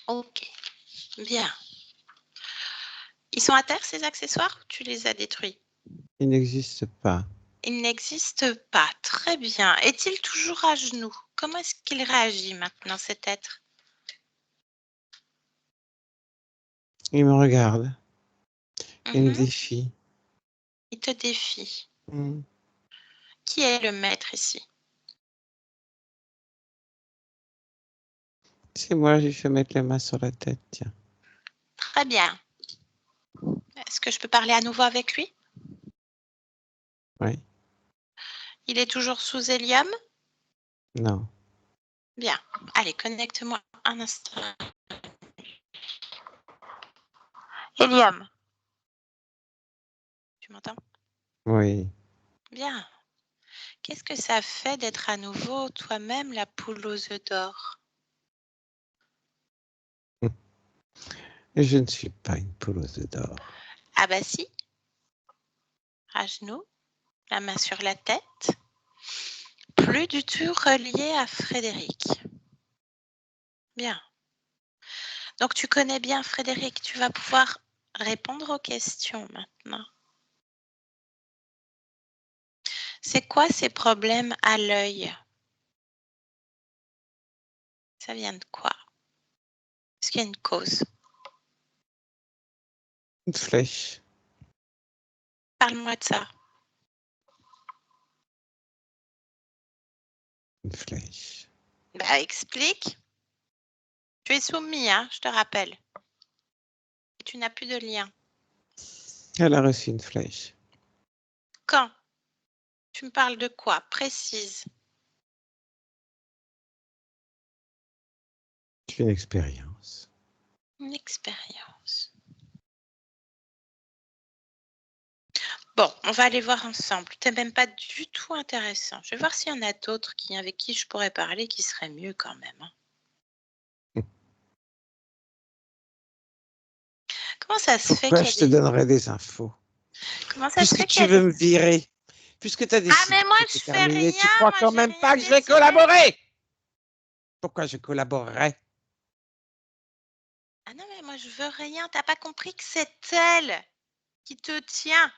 Ok, bien. Ils sont à terre, ces accessoires, ou tu les as détruits? Il n'existe pas. Ils n'existent pas. Très bien. Est-il toujours à genoux? Comment est-ce qu'il réagit maintenant, cet être? Il me regarde. Il me Mhm. défie. Il te défie. Hmm. Qui est le maître ici? C'est moi, j'ai fait mettre les mains sur la tête, tiens. Très bien. Est-ce que je peux parler à nouveau avec lui? Oui, Il est toujours sous hélium? non. Bien. Allez, connecte-moi un instant. Hélium. Tu m'entends? Oui. Bien. Qu'est-ce que ça fait d'être à nouveau toi-même la poule aux œufs d'or? Et je ne suis pas une poule aux œufs d'or. Ah bah si, à genoux, la main sur la tête. Plus du tout relié à Frédéric. Bien. Donc tu connais bien Frédéric, tu vas pouvoir répondre aux questions maintenant. C'est quoi ces problèmes à l'œil? Ça vient de quoi? Est-ce qu'il y a une cause? Une flèche. Parle-moi de ça. Une flèche. Bah, explique. Tu es soumis, hein, je te rappelle. Et tu n'as plus de lien. Elle a reçu une flèche. Quand? Tu me parles de quoi? Précise. C'est une expérience. Une expérience. Bon, on va aller voir ensemble. T'es même pas du tout intéressant. Je vais voir s'il y en a d'autres avec qui je pourrais parler qui seraient mieux quand même. Hein. Comment ça se fait Pourquoi qu'il y a je te des... donnerais des infos? Comment ça se Puisque fait qu'il y tu a veux des... me virer, puisque tu as Ah, décidé mais moi, que je c'était fais terminé, tu rien. crois Moi, quand j'ai même rien pas que je vais décidé. collaborer? Pourquoi je collaborerais? Ah non, mais moi, je veux rien. T'as pas compris que c'est elle qui te tient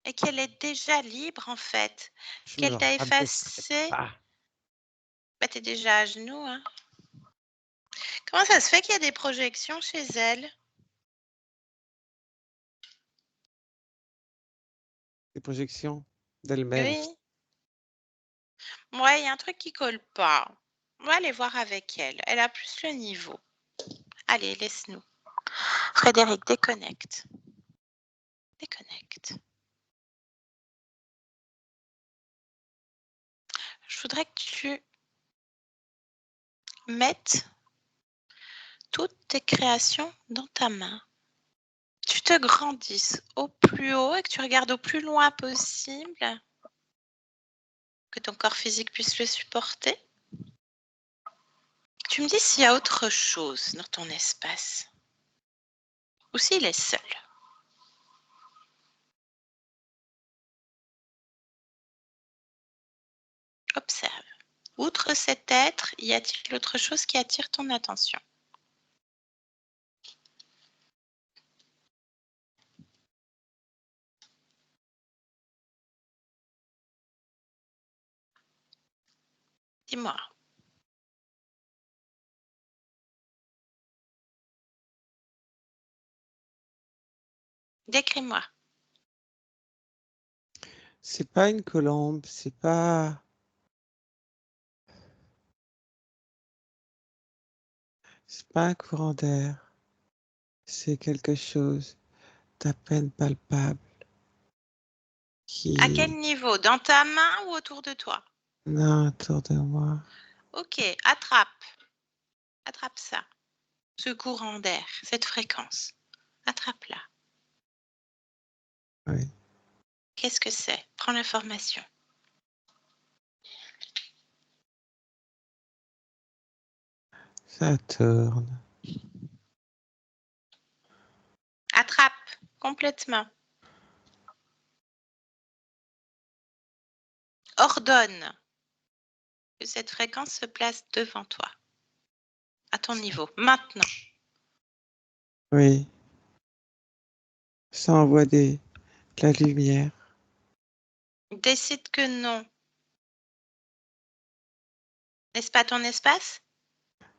et qu'elle est déjà libre, en fait. Je Qu'elle me t'a rabaisserai effacé. pas. Bah, t'es déjà à genoux, hein. Comment ça se fait qu'il y a des projections chez elle? Des projections d'elle-même. Oui. Ouais, il y a un truc qui colle pas. On va aller voir avec elle. Elle a plus le niveau. Allez, laisse-nous. Frédéric, déconnecte. Déconnecte. Je voudrais que tu mettes toutes tes créations dans ta main. Tu te grandisses au plus haut et que tu regardes au plus loin possible. Que ton corps physique puisse le supporter. Tu me dis s'il y a autre chose dans ton espace. Ou s'il est seul. Observe. Outre cet être, y a-t-il autre chose qui attire ton attention? Dis-moi. Décris-moi. C'est pas une colombe, c'est pas un courant d'air. C'est quelque chose d'à peine palpable À quel qui niveau? Dans ta main ou autour de toi? non autour de moi. Ok, attrape. Attrape ça. Ce courant d'air, cette fréquence. Attrape-la. Oui. Qu'est-ce que c'est? Prends l'information. Ça tourne. Attrape complètement. Ordonne que cette fréquence se place devant toi, à ton niveau, maintenant. Oui. Ça envoie de la lumière. Décide que non. N'est-ce pas ton espace?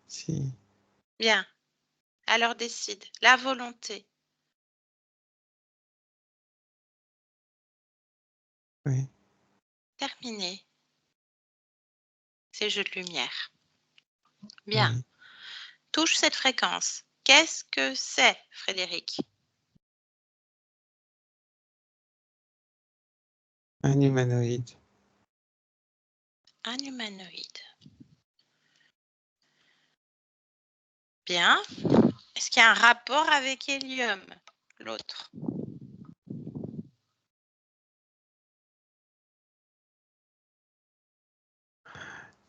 Si. Bien. Alors décide. La volonté. Oui. Terminé. Ces jeux de lumière. Bien. Oui. Touche cette fréquence. Qu'est-ce que c'est, Frédéric? Un humanoïde. Un humanoïde. Bien. Est-ce qu'il y a un rapport avec Hélium, l'autre?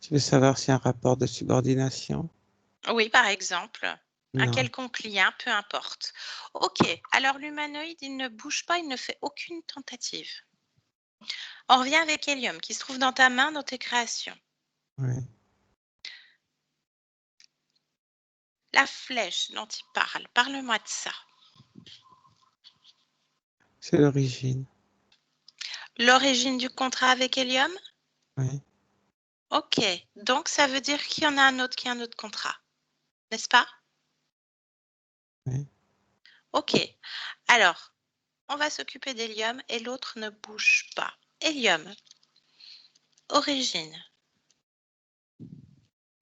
Tu veux savoir s'il y a un rapport de subordination? Oui, par exemple. Un Non. quelconque lien, peu importe. Ok, alors l'humanoïde, il ne bouge pas, il ne fait aucune tentative. On revient avec Hélium, qui se trouve dans ta main, dans tes créations. Oui. La flèche dont il parle, parle-moi de ça. C'est l'origine. L'origine du contrat avec Hélium? Oui. Ok, donc ça veut dire qu'il y en a un autre qui a un autre contrat, n'est-ce pas? Oui. Ok, alors, on va s'occuper d'Hélium et l'autre ne bouge pas. Hélium, origine.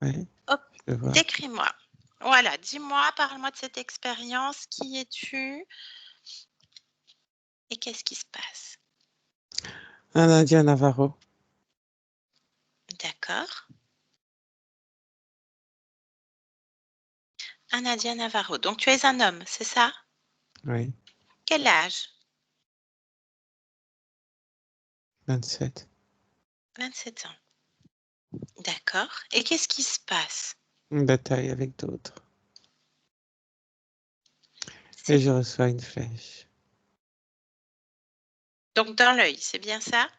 Oui, Hop, je vois. décris-moi. Voilà, dis-moi, parle-moi de cette expérience. Qui es-tu et qu'est-ce qui se passe? Un Indien Navarro. D'accord. Un Indien Navarro. Donc, tu es un homme, c'est ça? Oui, Quel âge? 27. 27 ans. D'accord. Et qu'est-ce qui se passe? Une bataille avec d'autres. C'est Et je reçois une flèche. donc dans l'œil, c'est bien ça?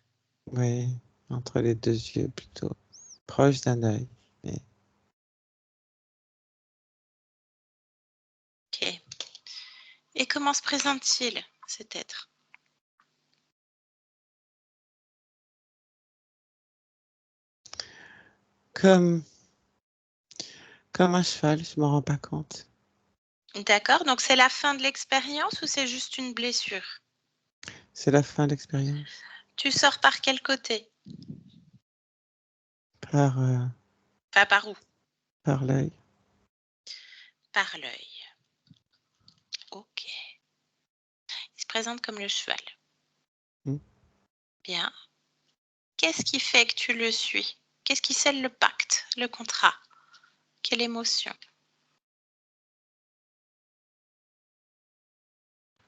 Oui, entre les deux yeux plutôt. Proche d'un œil. Mais Ok. Et comment se présente-t-il, cet être? comme, comme un cheval, je m'en rends pas compte. D'accord. Donc, c'est la fin de l'expérience ou c'est juste une blessure? C'est la fin de l'expérience. Tu sors par quel côté? Par, Enfin, par où? par l'œil. Par l'œil. Ok. Il se présente comme le cheval. Hmm. Bien. Qu'est-ce qui fait que tu le suis? Qu'est-ce qui scelle le pacte, le contrat? Quelle émotion?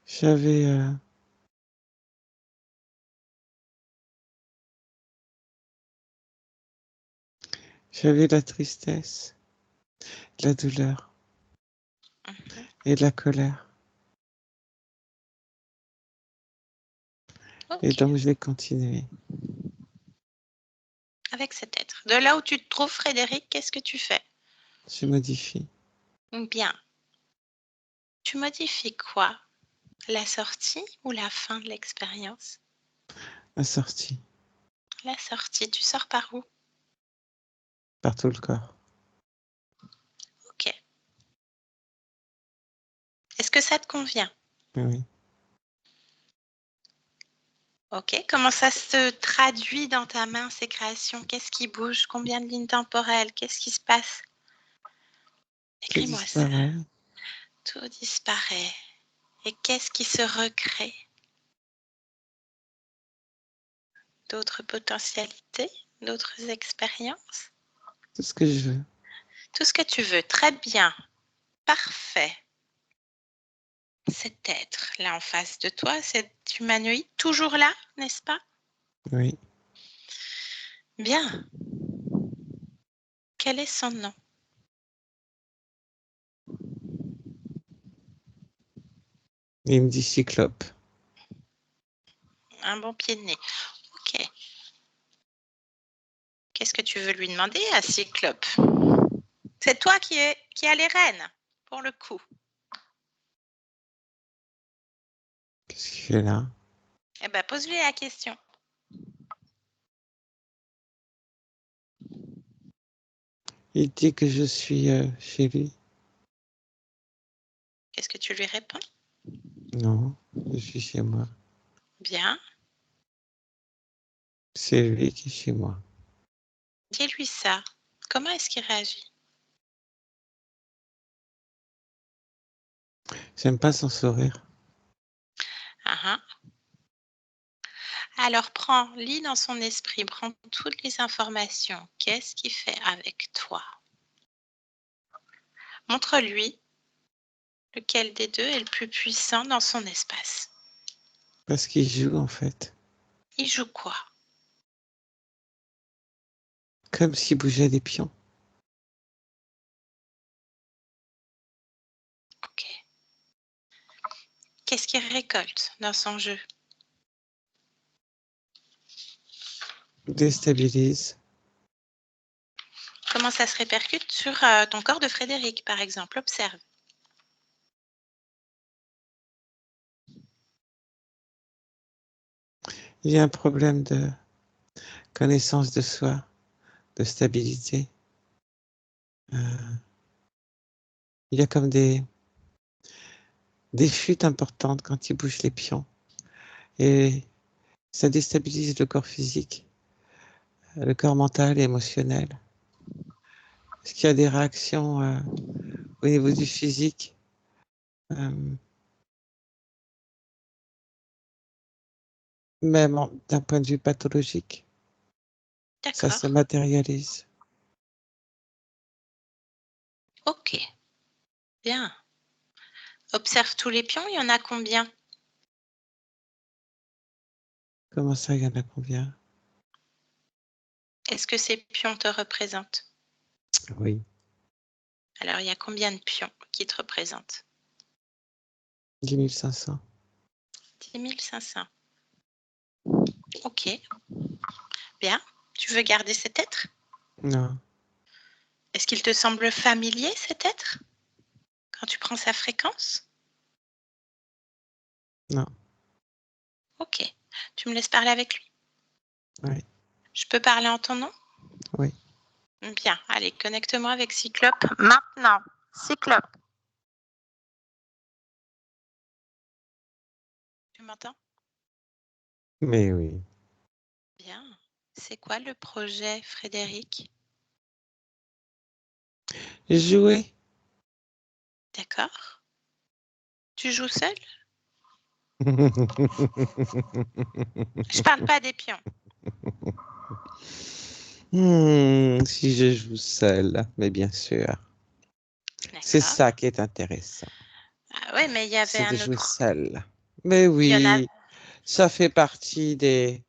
J'avais j'avais de la tristesse, de la douleur Mhm. et de la colère. Et Ok. donc, je vais continuer. Avec cet être. De là où tu te trouves, Frédéric, qu'est-ce que tu fais? Je modifie. Bien. Tu modifies quoi? La sortie ou la fin de l'expérience? La sortie La sortie. Tu sors par où? par tout le corps. Ok. Est-ce que ça te convient? Oui. Ok. Comment ça se traduit dans ta main, ces créations? Qu'est-ce qui bouge? Combien de lignes temporelles? Qu'est-ce qui se passe? Tout Écris-moi ça. disparaît. Tout disparaît. Et qu'est-ce qui se recrée? D'autres potentialités? D'autres expériences? Tout ce que je veux. Tout ce que tu veux. Très bien. Parfait. Cet être là en face de toi, cet humanoïde, toujours là, n'est-ce pas? Oui. Bien. Quel est son nom? Il me dit cyclope. Un bon pied de nez. Ok. Qu'est-ce que tu veux lui demander à Cyclope? C'est toi qui as les rênes, pour le coup. Qu'est-ce qu'il fait là? Eh bien, pose-lui la question. Il dit que je suis chez lui. Qu'est-ce que tu lui réponds? Non, je suis chez moi. Bien. C'est lui qui est chez moi. Dis-lui ça. Comment est-ce qu'il réagit? J'aime pas son sourire. Ah, ah. Alors, lis dans son esprit, prends toutes les informations. Qu'est-ce qu'il fait avec toi? Montre-lui lequel des deux est le plus puissant dans son espace. Parce qu'il joue en fait. Il joue quoi? Comme s'il bougeait des pions. Ok. Qu'est-ce qu'il récolte dans son jeu? Déstabilise. Comment ça se répercute sur ton corps de Frédéric, par exemple? Observe. Il y a un problème de connaissance de soi, de stabilité. Il y a comme des chutes importantes quand il bouge les pions. Et ça déstabilise le corps physique. le corps mental et émotionnel. Est-ce qu'il y a des réactions au niveau du physique même d'un point de vue pathologique? Ça se D'accord. matérialise. Ok. Bien. Observe tous les pions, il y en a combien? Comment ça, il y en a combien? Est-ce que ces pions te représentent? Oui. Alors, il y a combien de pions qui te représentent? 10 500. 10 500. Ok. Bien. Tu veux garder cet être? Non. Est-ce qu'il te semble familier, cet être, quand tu prends sa fréquence? Non. Ok. Tu me laisses parler avec lui? Oui. Je peux parler en ton nom? Oui. Bien. Allez, connecte-moi avec Cyclope maintenant. Cyclope. Tu m'entends? Mais oui. Bien. C'est quoi le projet, Frédéric? Jouer. D'accord. Tu joues seul? Je parle pas des pions. Si je joue seul, mais bien sûr. C'est D'accord. ça qui est intéressant. Ah ouais, mais il y avait C'est de un jouer autre. seul. Mais Il y en a. oui, ça fait partie des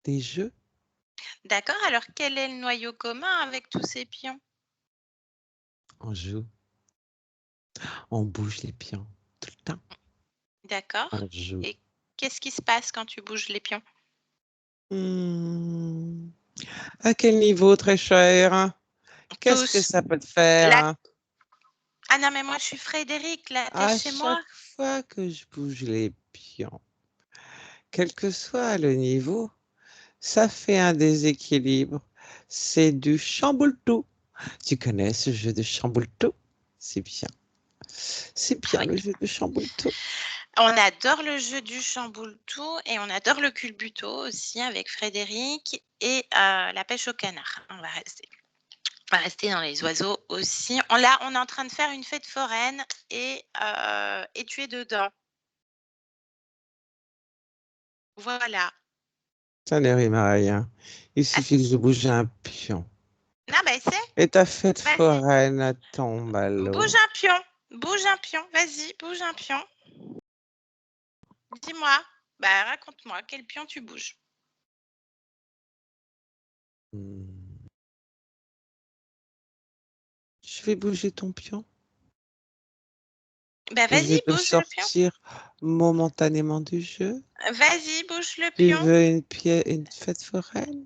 jeux. D'accord. Alors, quel est le noyau commun avec tous ces pions? On joue, on bouge les pions tout le temps. D'accord. On joue. Et qu'est-ce qui se passe quand tu bouges les pions? À quel niveau, très cher? Qu'est-ce que Tous. ça peut te faire? La... Ah non, mais moi, je suis Frédéric. Là, t'es À chez moi. chaque fois que je bouge les pions, quel que soit le niveau, ça fait un déséquilibre. C'est du chamboule-tout. Tu connais ce jeu de chamboule-tout? C'est bien. C'est Ah bien oui. le jeu de chamboule-tout. On adore le jeu du chamboule-tout et on adore le culbuto aussi avec Frédéric et la pêche au canard. On va rester dans les oiseaux aussi. On est en train de faire une fête foraine et tu es dedans. Voilà. Ça ne rime à rien. Il Ah si, suffit que je si. bouge un pion. Non, bah essaie. Et ta fête Vas-y. foraine tombe à l'eau. Bouge un pion. Bouge un pion. Vas-y, bouge un pion. Dis-moi. Bah raconte-moi quel pion tu bouges. Je vais bouger ton pion. Bah Je vais vas-y, te bouge le pion. sortir momentanément du jeu. Vas-y, bouge le Tu pion. veux une fête foraine?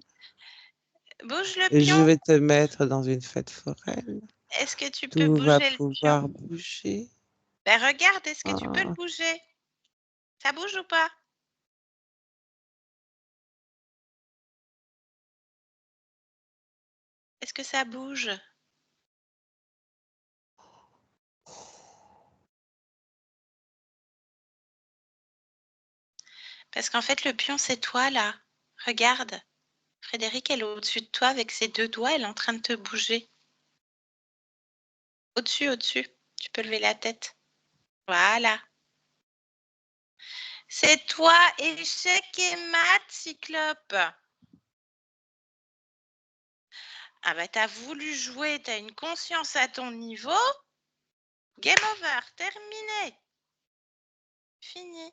Bouge le Et je pion. vais te mettre dans une fête foraine. Est-ce que tu peux Tout va bouger le pion? pouvoir bouger. Ben regarde, est-ce que tu peux le Ah, bouger? Ça bouge ou pas? Est-ce que ça bouge? Parce qu'en fait, le pion, c'est toi là. Regarde. Frédéric, elle est au-dessus de toi avec ses deux doigts, elle est en train de te bouger. Au-dessus, au-dessus. Tu peux lever la tête. Voilà. C'est toi, échec et mat, Cyclope. Ah bah t'as voulu jouer, t'as une conscience à ton niveau. Game over, terminé. Fini.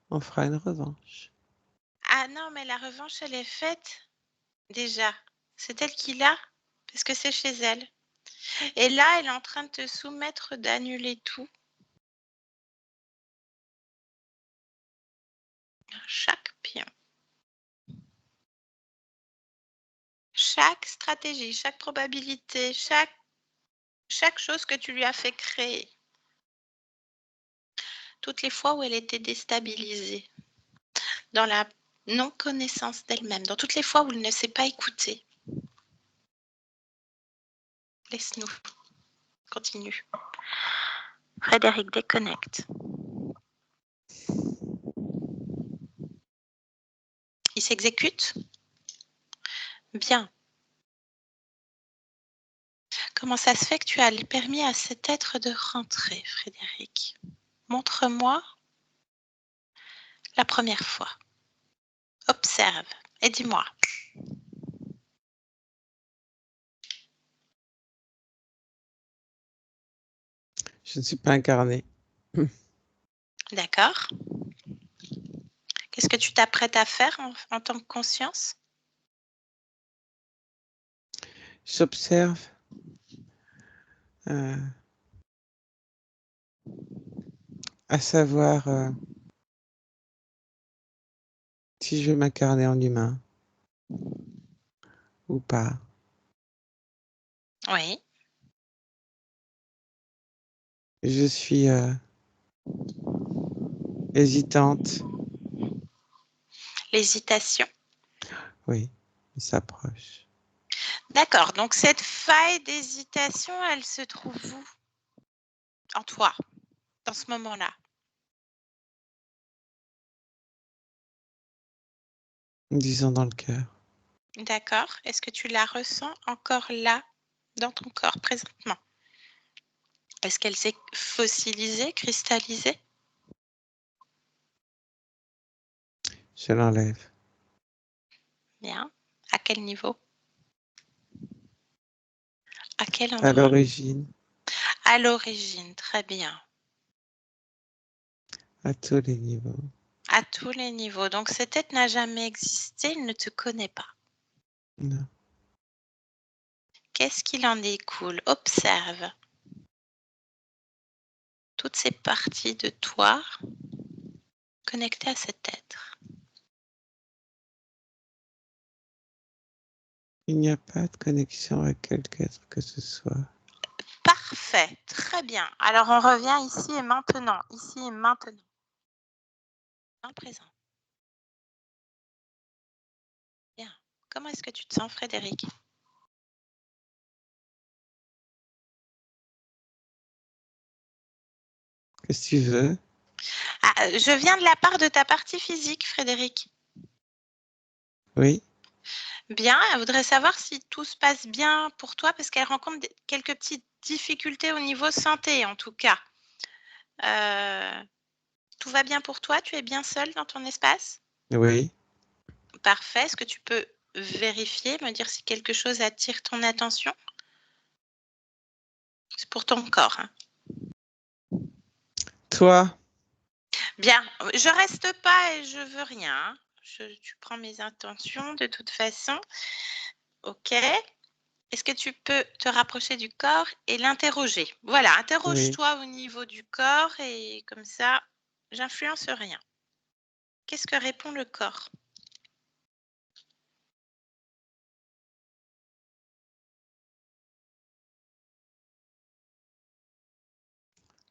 on fera une revanche. Ah non, mais la revanche, elle est faite déjà. C'est elle qui l'a, parce que c'est chez elle. Et là, elle est en train de te soumettre d'annuler tout. Chaque pion. Chaque stratégie, chaque probabilité, chaque chose que tu lui as fait créer. Toutes les fois où elle était déstabilisée, dans la non-connaissance d'elle-même, dans toutes les fois où elle ne s'est pas écoutée. Laisse-nous. Continue. Frédéric, déconnecte. Il s'exécute? Bien. Comment ça se fait que tu as permis à cet être de rentrer, Frédéric? Montre-moi la première fois. Observe et dis-moi. Je ne suis pas incarné. D'accord. Qu'est-ce que tu t'apprêtes à faire en tant que conscience? J'observe à savoir si je vais m'incarner en humain ou pas. Oui. Je suis hésitante. L'hésitation. Oui, il s'approche. D'accord. Donc, cette faille d'hésitation, elle se trouve où? En toi, dans ce moment-là. Disons dans le cœur. D'accord. Est-ce que tu la ressens encore là, dans ton corps, présentement? Est-ce qu'elle s'est fossilisée, cristallisée? Je l'enlève. Bien. À quel niveau? À quel À endroit? l'origine, À l'origine, très bien. à tous les niveaux. À tous les niveaux. Donc cet être n'a jamais existé, il ne te connaît pas. Non. Qu'est-ce qu'il en découle? Observe toutes ces parties de toi connectées à cet être. Il n'y a pas de connexion avec quelque être que ce soit. Parfait, très bien. Alors on revient ici et maintenant, ici et maintenant. En présent. Bien. Comment est-ce que tu te sens, Frédéric? Qu'est-ce que tu veux? Ah, je viens de la part de ta partie physique, Frédéric. Oui. Bien, elle voudrait savoir si tout se passe bien pour toi parce qu'elle rencontre quelques petites difficultés au niveau santé, en tout cas. Tout va bien pour toi? Tu es bien seul dans ton espace? Oui. Parfait. Est-ce que tu peux vérifier, me dire si quelque chose attire ton attention? C'est pour ton corps, hein. Toi, Bien, je reste pas et je veux rien, hein. Tu prends mes intentions de toute façon. OK. Est-ce que tu peux te rapprocher du corps et l'interroger? Voilà, oui. interroge-toi au niveau du corps et comme ça, j'influence rien. Qu'est-ce que répond le corps?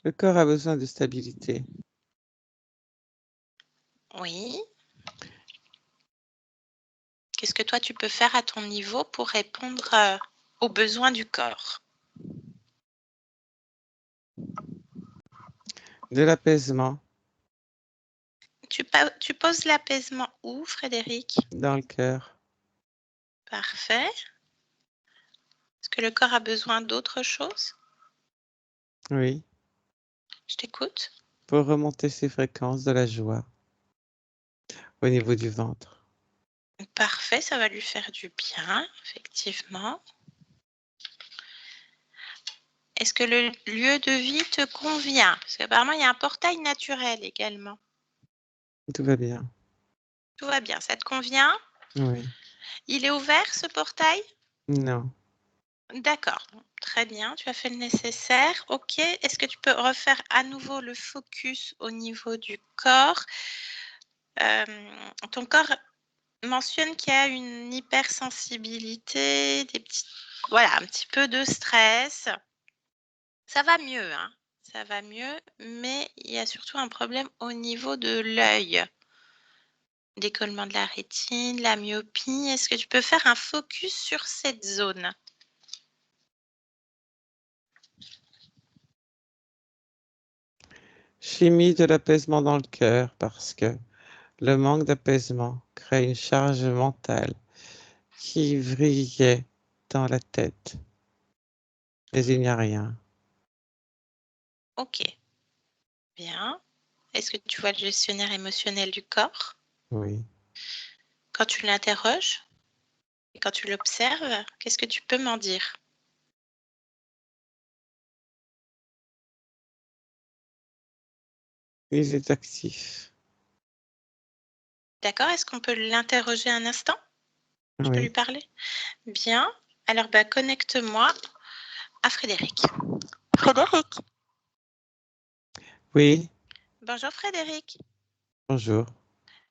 Le corps a besoin de stabilité. Oui. Qu'est-ce que toi tu peux faire à ton niveau pour répondre, aux besoins du corps? De l'apaisement Tu poses l'apaisement où, Frédéric? dans le cœur. Parfait. Est-ce que le corps a besoin d'autre chose? Oui. Je t'écoute. Pour remonter ses fréquences de la joie au niveau du ventre. Parfait, ça va lui faire du bien, effectivement. Est-ce que le lieu de vie te convient? Parce qu'apparemment, il y a un portail naturel également. Tout va bien. Tout va bien, ça te convient? Oui. Il est ouvert, ce portail? Non. D'accord, très bien, tu as fait le nécessaire. OK, est-ce que tu peux refaire à nouveau le focus au niveau du corps? Ton corps mentionne qu'il y a une hypersensibilité, des petits voilà, un petit peu de stress. Ça va mieux, hein, ça va mieux, mais il y a surtout un problème au niveau de l'œil. Décollement de la rétine, la myopie. Est-ce que tu peux faire un focus sur cette zone? J'ai mis de l'apaisement dans le cœur parce que Le manque d'apaisement crée une charge mentale qui vrillait dans la tête. Mais il n'y a rien. Ok, bien. Est-ce que tu vois le gestionnaire émotionnel du corps? Oui. Quand tu l'interroges et quand tu l'observes, qu'est-ce que tu peux m'en dire? Il est actif. D'accord, est-ce qu'on peut l'interroger un instant? Je peux lui Oui. parler? Bien. Alors, connecte-moi à Frédéric. Frédéric. Oui. Bonjour Frédéric. Bonjour.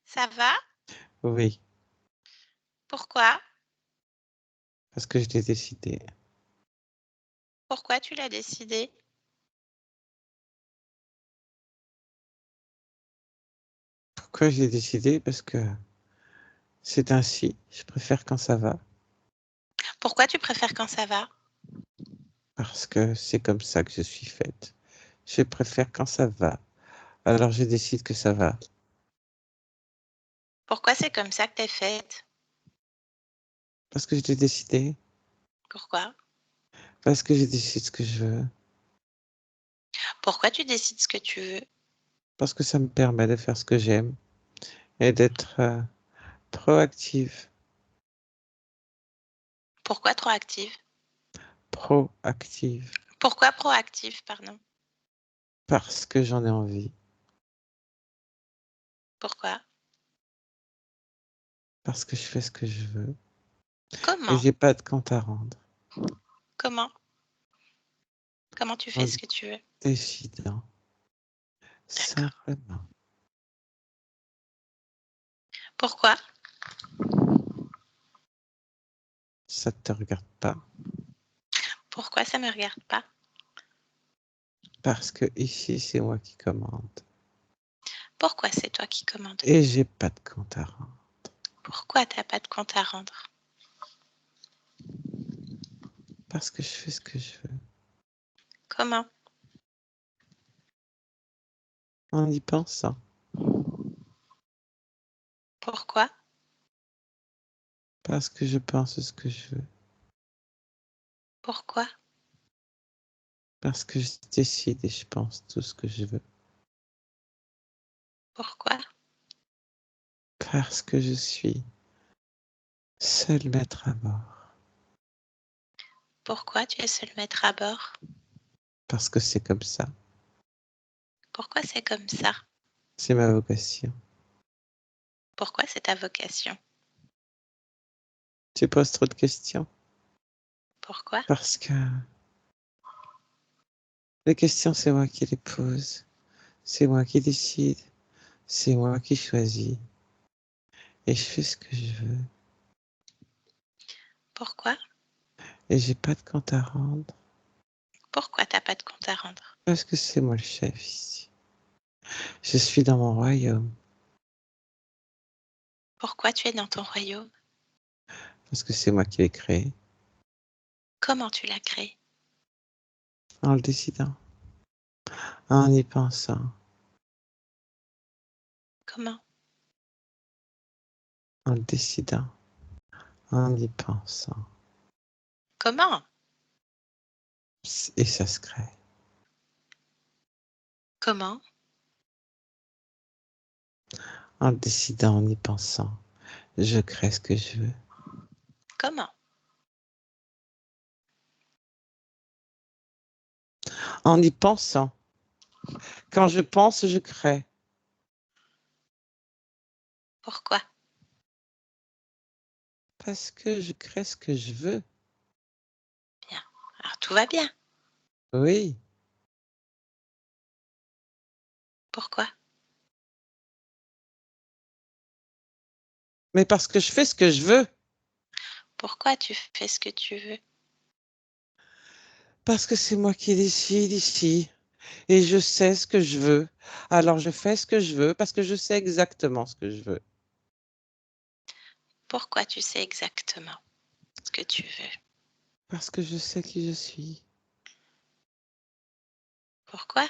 Ça va? Oui. Pourquoi? Parce que je l'ai décidé. Pourquoi tu l'as décidé? Pourquoi je l'ai décidé? Parce que c'est ainsi. Je préfère quand ça va. Pourquoi tu préfères quand ça va? Parce que c'est comme ça que je suis faite. Je préfère quand ça va. Alors je décide que ça va. Pourquoi c'est comme ça que t'es faite? Parce que je l'ai décidé. Pourquoi? Parce que je décide ce que je veux. Pourquoi tu décides ce que tu veux? Parce que ça me permet de faire ce que j'aime et d'être proactive. Pourquoi trop active? Proactive. Pourquoi proactive, pardon? Parce que j'en ai envie. Pourquoi? Parce que je fais ce que je veux. Et Comment? j'ai pas de compte à rendre. Comment? Comment tu fais En ce que tu veux? décidant. D'accord. Simplement. Pourquoi? Ça te regarde pas. Pourquoi ça me regarde pas? Parce que ici, c'est moi qui commande. Pourquoi c'est toi qui commandes? Et j'ai pas de compte à rendre. Pourquoi t'as pas de compte à rendre? Parce que je fais ce que je veux. Comment? En y pensant. Pourquoi? Parce que je pense ce que je veux. Pourquoi? Parce que je décide et je pense tout ce que je veux. Pourquoi? Parce que je suis seul maître à bord. Pourquoi tu es seul maître à bord? Parce que c'est comme ça. Pourquoi c'est comme ça? C'est ma vocation. Pourquoi c'est ta vocation? Tu poses trop de questions. Pourquoi? Parce que les questions, c'est moi qui les pose. C'est moi qui décide. C'est moi qui choisis. Et je fais ce que je veux. Pourquoi? Et j'ai pas de compte à rendre. Pourquoi t'as pas de compte à rendre? Parce que c'est moi le chef ici. Je suis dans mon royaume. Pourquoi tu es dans ton royaume? Parce que c'est moi qui l'ai créé. Comment tu l'as créé? En le décidant. En y pensant. Comment? En le décidant. En y pensant. Comment? Et ça se crée. Comment? En le décidant, en y pensant. Je crée ce que je veux. Comment? En y pensant. Quand je pense, je crée. Pourquoi? Parce que je crée ce que je veux. Bien. Alors tout va bien. Oui. Pourquoi? Mais parce que je fais ce que je veux. Pourquoi tu fais ce que tu veux? Parce que c'est moi qui décide ici. Et je sais ce que je veux. Alors je fais ce que je veux parce que je sais exactement ce que je veux. Pourquoi tu sais exactement ce que tu veux? Parce que je sais qui je suis. Pourquoi?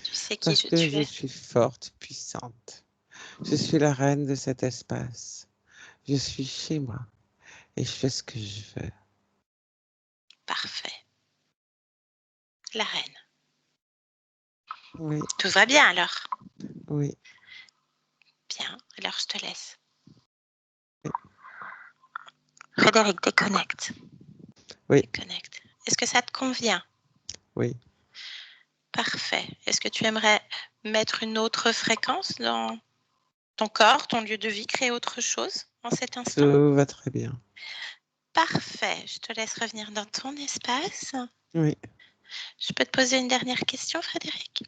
Tu sais qui Parce que tu je es. suis forte, puissante. Je suis la reine de cet espace. Je suis chez moi et je fais ce que je veux. Parfait. La reine. Oui, Tout va bien alors? oui. Bien, alors je te laisse. Oui. Frédéric, déconnecte. Oui. Déconnecte. Est-ce que ça te convient? Oui. Parfait. Est-ce que tu aimerais mettre une autre fréquence dans ton corps, ton lieu de vie, créer autre chose en cet instant? Tout va très bien. Parfait. Je te laisse revenir dans ton espace. Oui. Je peux te poser une dernière question, Frédéric?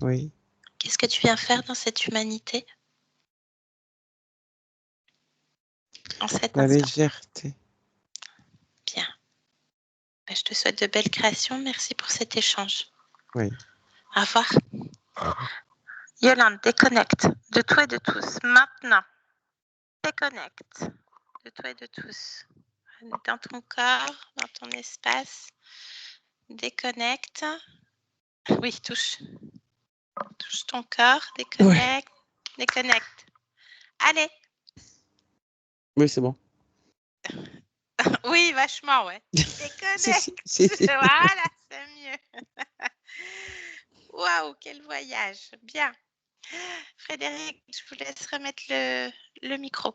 Oui. Qu'est-ce que tu viens faire dans cette humanité en cet La instant? légèreté. Bien. Je te souhaite de belles créations. Merci pour cet échange. Oui. Au revoir. Yolande, déconnecte de toi et de tous. Maintenant, déconnecte de toi et de tous. Dans ton corps, dans ton espace. Déconnecte. Oui, touche. Touche ton corps. Déconnecte. Oui. Déconnecte. Allez. Oui, c'est bon. Oui, vachement, ouais. Déconnecte. Si. Voilà, c'est mieux. Waouh, quel voyage. Bien. Frédéric, je vous laisse remettre le micro.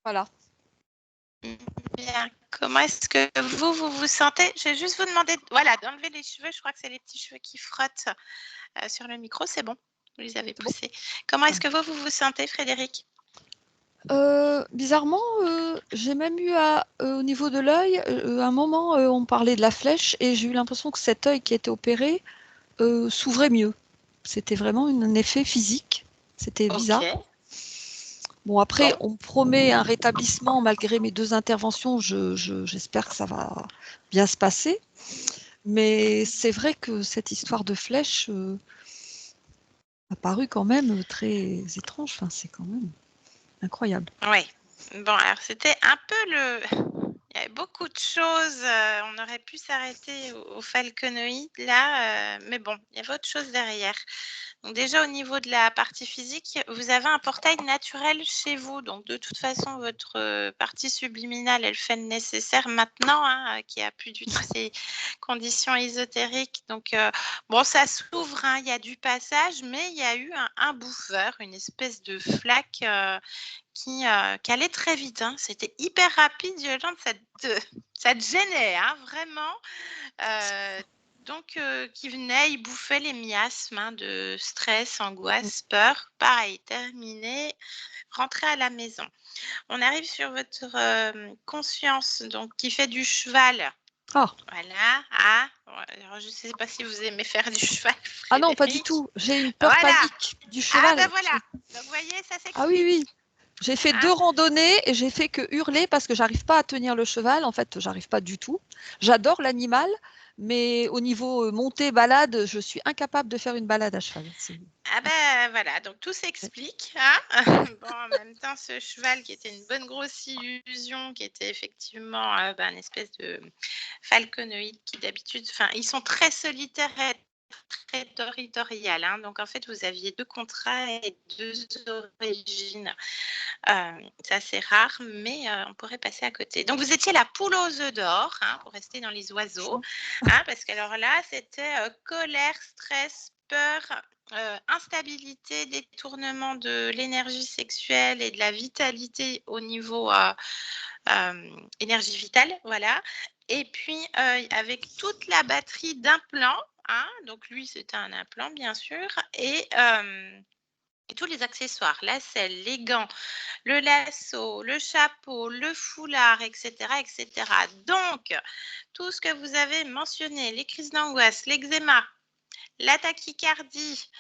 Voilà. Bien. Comment est-ce que vous sentez? Je vais juste vous demander d'enlever les cheveux. Je crois que c'est les petits cheveux qui frottent sur le micro. C'est bon, vous les avez poussés. Comment est-ce que vous vous sentez, Frédéric? Bizarrement, j'ai même eu au niveau de l'œil, un moment, on parlait de la flèche et j'ai eu l'impression que cet œil qui était opéré s'ouvrait mieux. C'était vraiment un effet physique. C'était bizarre. Ok. Bon, après, Bon. on me promet un rétablissement malgré mes 2 interventions. J'espère que ça va bien se passer. Mais c'est vrai que cette histoire de flèche a paru quand même très étrange. Enfin, c'est quand même incroyable. Oui. Bon, alors c'était un peu il y avait beaucoup de choses. On aurait pu s'arrêter au falconoïde là, mais bon, il y avait autre chose derrière. Donc déjà au niveau de la partie physique, vous avez un portail naturel chez vous. Donc de toute façon, votre partie subliminale, elle fait le nécessaire maintenant, hein, qu'il n'y a plus du tout ces conditions ésotériques. Donc bon, ça s'ouvre, hein, il y a du passage, mais il y a eu un bouffeur, une espèce de flaque qui allait très vite, hein. C'était hyper rapide, Yolande, ça te gênait, hein, vraiment. Donc qui venait, il bouffait les miasmes, hein, de stress, angoisse, peur. Pareil, terminé, rentrez à la maison. On arrive sur votre conscience, donc qui fait du cheval. Ah, Voilà. Alors, je ne sais pas si vous aimez faire du cheval, ah non, pas du Frédéric. tout. J'ai une peur Voilà. panique du Ah cheval. ben voilà. Donc vous voyez, ça Ah oui, s'explique. oui. J'ai fait Hein. 2 randonnées et j'ai fait que hurler parce que j'arrive pas à tenir le cheval. En fait, j'arrive pas du tout. J'adore l'animal, mais au niveau montée, balade, je suis incapable de faire une balade à cheval. Ah ben voilà, donc tout s'explique, hein. Bon, en même temps, ce cheval qui était une bonne grosse illusion, qui était effectivement une espèce de falconoïde qui d'habitude, enfin, ils sont très solitaires et très territorial, hein. Donc en fait, vous aviez 2 contrats et 2 origines. C'est assez rare, mais on pourrait passer à côté. Donc vous étiez la poule aux œufs d'or, hein, pour rester dans les oiseaux, hein, parce qu'alors là, c'était colère, stress, peur, instabilité, détournement de l'énergie sexuelle et de la vitalité au niveau énergie vitale, voilà. Et puis avec toute la batterie d'implants, hein, donc lui c'était un implant bien sûr, et tous les accessoires, la selle, les gants, le lasso, le chapeau, le foulard, etc., etc. Donc, tout ce que vous avez mentionné, les crises d'angoisse, l'eczéma, la tachycardie,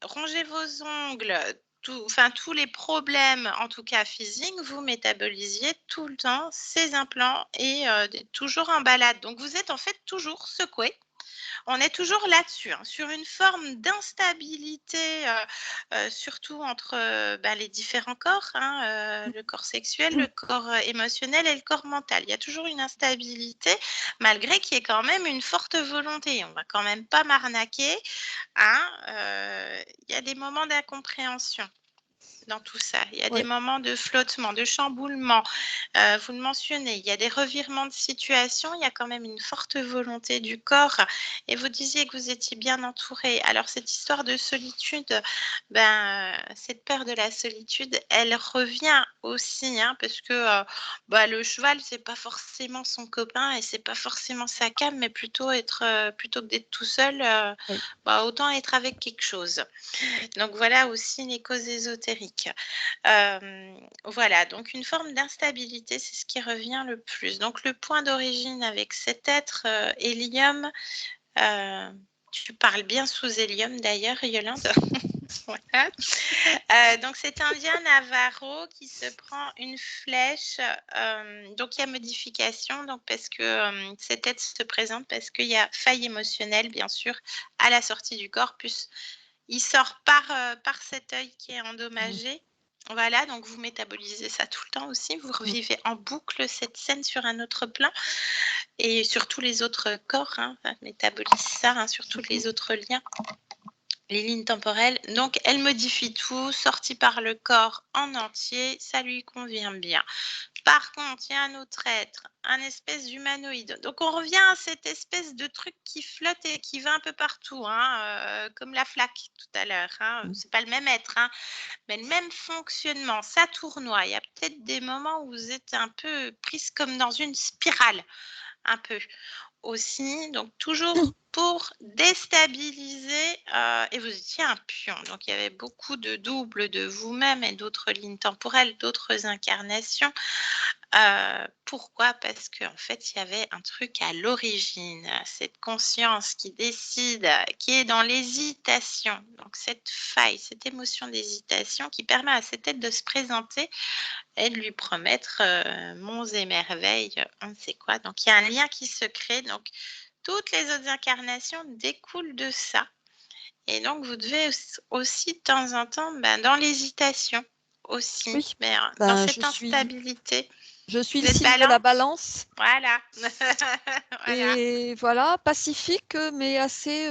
ronger vos ongles, tous les problèmes, en tout cas physiques, vous métabolisiez tout le temps ces implants et toujours en balade. Donc, vous êtes en fait toujours secoué. On est toujours là-dessus, hein, sur une forme d'instabilité, surtout entre les différents corps, hein, le corps sexuel, le corps émotionnel et le corps mental. Il y a toujours une instabilité, malgré qu'il y ait quand même une forte volonté. On ne va quand même pas m'arnaquer, hein, il y a des moments d'incompréhension dans tout ça. Il y a des Ouais. moments de flottement, de chamboulement. Vous le mentionnez, il y a des revirements de situation, il y a quand même une forte volonté du corps et vous disiez que vous étiez bien entouré. Alors cette histoire de solitude, cette peur de la solitude, elle revient aussi, hein, parce que le cheval, c'est pas forcément son copain et c'est pas forcément sa came, mais plutôt plutôt que d'être tout seul, Oui. autant être avec quelque chose. Donc voilà aussi les causes ésotériques. Voilà, donc une forme d'instabilité, c'est ce qui revient le plus. Donc le point d'origine avec cet être hélium, tu parles bien sous hélium d'ailleurs, Yolande. Voilà. Donc c'est un indien Navarro qui se prend une flèche. Donc il y a modification, donc parce que cet être se présente parce qu'il y a faille émotionnelle, bien sûr, à la sortie du corps, plus il sort par cet œil qui est endommagé. Voilà, donc vous métabolisez ça tout le temps aussi. Vous revivez en boucle cette scène sur un autre plan et sur tous les autres corps, hein, métabolise ça, hein, sur tous les autres liens, les lignes temporelles. Donc, elle modifie tout, sortie par le corps en entier, ça lui convient bien. Par contre, il y a un autre être, un espèce d'humanoïde. Donc, on revient à cette espèce de truc qui flotte et qui va un peu partout, hein, comme la flaque tout à l'heure. Hein. C'est pas le même être, hein, mais le même fonctionnement. Ça tournoie. Il y a peut-être des moments où vous êtes un peu prise comme dans une spirale, un peu aussi. Donc, toujours pour déstabiliser, et vous étiez un pion. Donc, il y avait beaucoup de doubles de vous-même et d'autres lignes temporelles, d'autres incarnations. Pourquoi? Parce qu'en fait, il y avait un truc à l'origine, cette conscience qui décide, qui est dans l'hésitation. Donc, cette faille, cette émotion d'hésitation qui permet à cette tête de se présenter et de lui promettre monts et merveilles, on ne sait quoi. Donc, il y a un lien qui se crée. Donc, toutes les autres incarnations découlent de ça. Et donc, vous devez aussi de temps en temps, dans l'hésitation aussi, Oui. dans cette instabilité. Je suis Vous le êtes signe de la balance? balance Voilà. Voilà. et voilà, pacifique, mais assez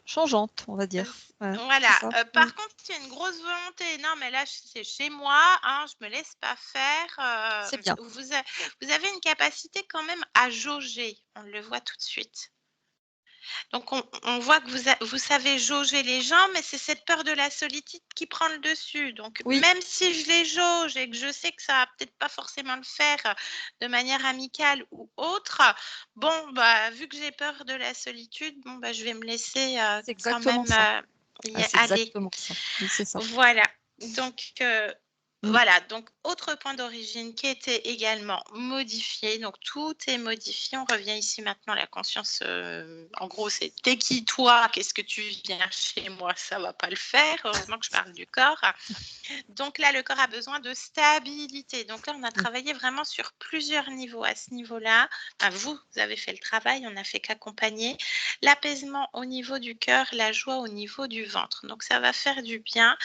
changeante, on va dire. Voilà. C'est ça. Par contre, il y a une grosse volonté. Non, mais là, c'est chez moi, hein, je me laisse pas faire. C'est bien. Vous avez une capacité quand même à jauger. On le voit tout de suite. Donc, on voit que vous savez jauger les gens, mais c'est cette peur de la solitude qui prend le dessus. Donc, Oui. même si je les jauge et que je sais que ça va peut-être pas forcément le faire de manière amicale ou autre, bon, vu que j'ai peur de la solitude, bon, je vais me laisser C'est quand exactement même ça. y C'est aller. exactement ça. Oui, c'est ça. Voilà. Donc, Mm. voilà. Donc, autre point d'origine qui était également modifié. Donc, tout est modifié. On revient ici maintenant à la conscience. En gros, c'est t'es qui toi? Qu'est-ce que tu viens chez moi? Ça va pas le faire. Heureusement que je parle du corps. Donc là, le corps a besoin de stabilité. Donc là, on a travaillé vraiment sur plusieurs niveaux. À ce niveau-là, vous avez fait le travail, on n'a fait qu'accompagner. L'apaisement au niveau du cœur, la joie au niveau du ventre. Donc ça va faire du bien.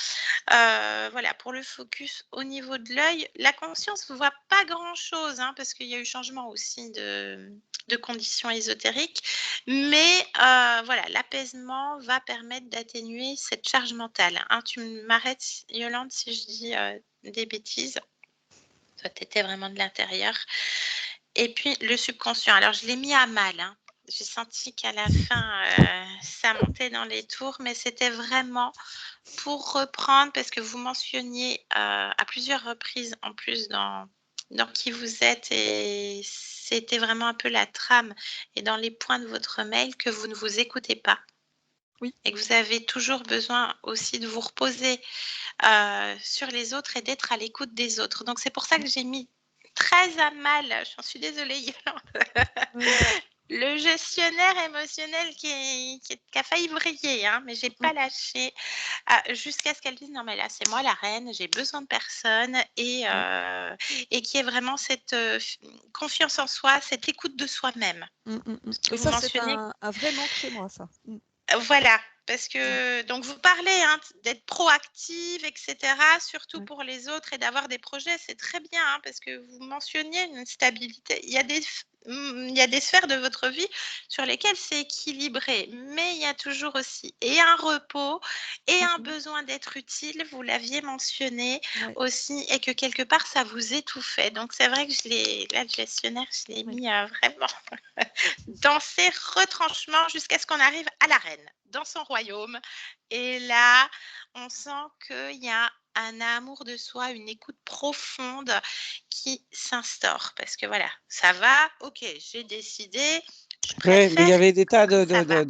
Voilà, pour le focus au niveau de l'œil, la conscience ne voit pas grand-chose, hein, parce qu'il y a eu changement aussi de conditions ésotériques. Mais voilà, l'apaisement va permettre d'atténuer cette charge mentale. Hein. Tu m'arrêtes, Yolande, si je dis des bêtises. Toi, tu étais vraiment de l'intérieur. Et puis, le subconscient. Alors, je l'ai mis à mal. Hein. J'ai senti qu'à la fin, ça montait dans les tours, mais c'était vraiment pour reprendre, parce que vous mentionniez à plusieurs reprises, en plus, dans qui vous êtes, et c'était vraiment un peu la trame, et dans les points de votre mail, que vous ne vous écoutez pas. Oui. Et que vous avez toujours besoin aussi de vous reposer sur les autres et d'être à l'écoute des autres. Donc, c'est pour ça que j'ai mis très à mal, j'en suis désolée, Yolande, le gestionnaire émotionnel qui a failli vriller, hein, mais j'ai pas lâché jusqu'à ce qu'elle dise non mais là c'est moi la reine, j'ai besoin de personne et qui est vraiment cette confiance en soi, cette écoute de soi-même. Ce que Et vous ça, c'est mentionnez. un vrai manque chez moi, ça. Voilà, parce que donc vous parlez hein, d'être proactive, etc., surtout Ouais. pour les autres et d'avoir des projets, c'est très bien hein, parce que vous mentionniez une stabilité. Il y a des sphères de votre vie sur lesquelles c'est équilibré, mais il y a toujours aussi et un repos et un besoin d'être utile, vous l'aviez mentionné Ouais. aussi, et que quelque part ça vous étouffait. Donc c'est vrai que là, le gestionnaire, je l'ai mis vraiment dans ses retranchements jusqu'à ce qu'on arrive à la reine, dans son royaume. Et là, on sent qu'il y a un amour de soi, une écoute profonde qui s'instaure. Parce que voilà, ça va, ok, j'ai décidé, je Ouais, mais il préfère y avait des tas quand ça va.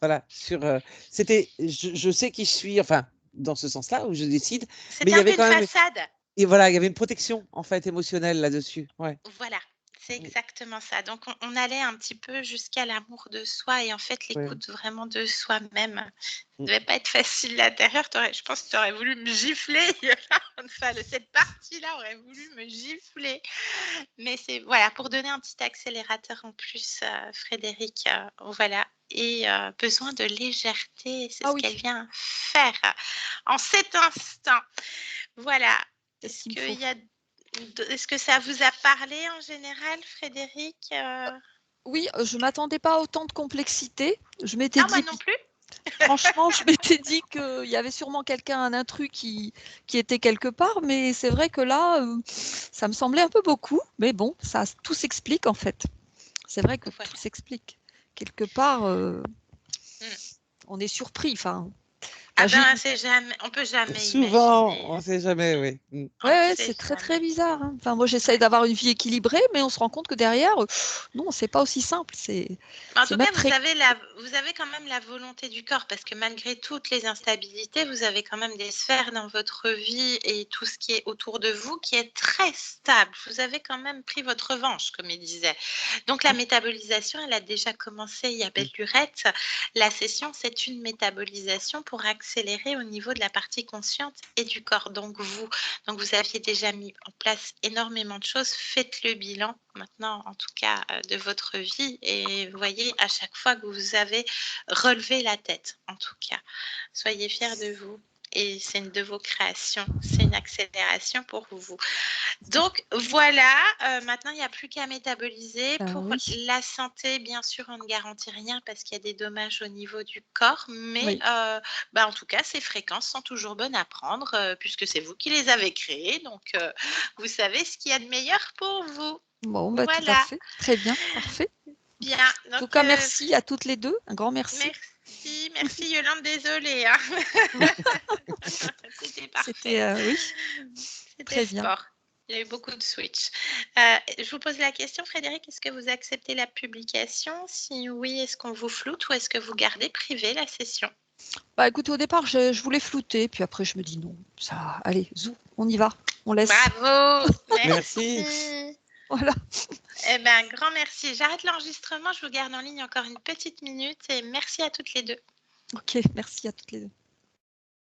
voilà, je sais qui je suis, enfin, dans ce sens-là, où je décide, mais il C'était y un peu avait une quand même, façade. et voilà, il y avait une protection, en fait, émotionnelle là-dessus, ouais. Voilà, c'est Mm, exactement ça. Donc on allait un petit peu jusqu'à l'amour de soi et en fait ouais. l'écoute vraiment de soi-même. Ça Mm. devait pas être facile l'intérieur. Je pense que tu aurais voulu me gifler. Enfin, cette partie-là aurait voulu me gifler. Mais c'est voilà, pour donner un petit accélérateur en plus, Frédéric, voilà. Et besoin de légèreté, c'est Ah ce oui, qu'elle vient faire en cet instant. Voilà. c'est ce qu'il me faut. Est-ce que ça vous a parlé en général, Frédéric? Oui, je m'attendais pas à autant de complexité. Je m'étais Ah, moi dit, non plus. franchement, je m'étais dit qu'il y avait sûrement quelqu'un, un intrus qui était quelque part, mais c'est vrai que là, ça me semblait un peu beaucoup, mais bon, ça, tout s'explique en fait. C'est vrai que Voilà. tout s'explique. Quelque part, Mm. on est surpris. Enfin, Ah j'ai ben, on peut jamais Souvent, imaginer. on sait jamais, oui. Mm. On ouais, sait c'est très très jamais. bizarre, hein. Enfin, moi, j'essaye Ouais. d'avoir une vie équilibrée, mais on se rend compte que derrière, non, c'est pas aussi simple. En C'est tout même cas, très. vous avez quand même la volonté du corps, parce que malgré toutes les instabilités, vous avez quand même des sphères dans votre vie et tout ce qui est autour de vous qui est très stable. Vous avez quand même pris votre revanche, comme il disait. Donc la métabolisation, elle a déjà commencé, il y a belle lurette. La session, c'est une métabolisation pour accélérer au niveau de la partie consciente et du corps. Donc vous aviez déjà mis en place énormément de choses. Faites le bilan maintenant, en tout cas, de votre vie, et voyez à chaque fois que vous avez relevé la tête, en tout cas. Soyez fiers de vous. Et c'est une de vos créations, c'est une accélération pour vous. Donc voilà, maintenant il n'y a plus qu'à métaboliser. Ah Pour oui, la santé, bien sûr, on ne garantit rien parce qu'il y a des dommages au niveau du corps, mais oui. en tout cas, ces fréquences sont toujours bonnes à prendre puisque c'est vous qui les avez créées. Donc vous savez ce qu'il y a de meilleur pour vous. Bon, bah, tout à Voilà, fait. Très bien, parfait. bien. En tout Donc cas, merci à toutes les deux. Un grand merci. merci Yolande, désolée, hein. C'était C'était, parfait. oui, C'était très bien. sport. Il y a eu beaucoup de switch. Je vous pose la question, Frédéric, est-ce que vous acceptez la publication? Si oui, est-ce qu'on vous floute ou est-ce que vous gardez privé la session? Bah, écoutez, au départ, je voulais flouter, puis après, je me dis non, ça, allez, zou, on y va, on laisse. Bravo, Merci. merci. Voilà. Eh bien, grand merci. J'arrête l'enregistrement, je vous garde en ligne encore une petite minute et merci à toutes les deux. Ok, merci à toutes les deux.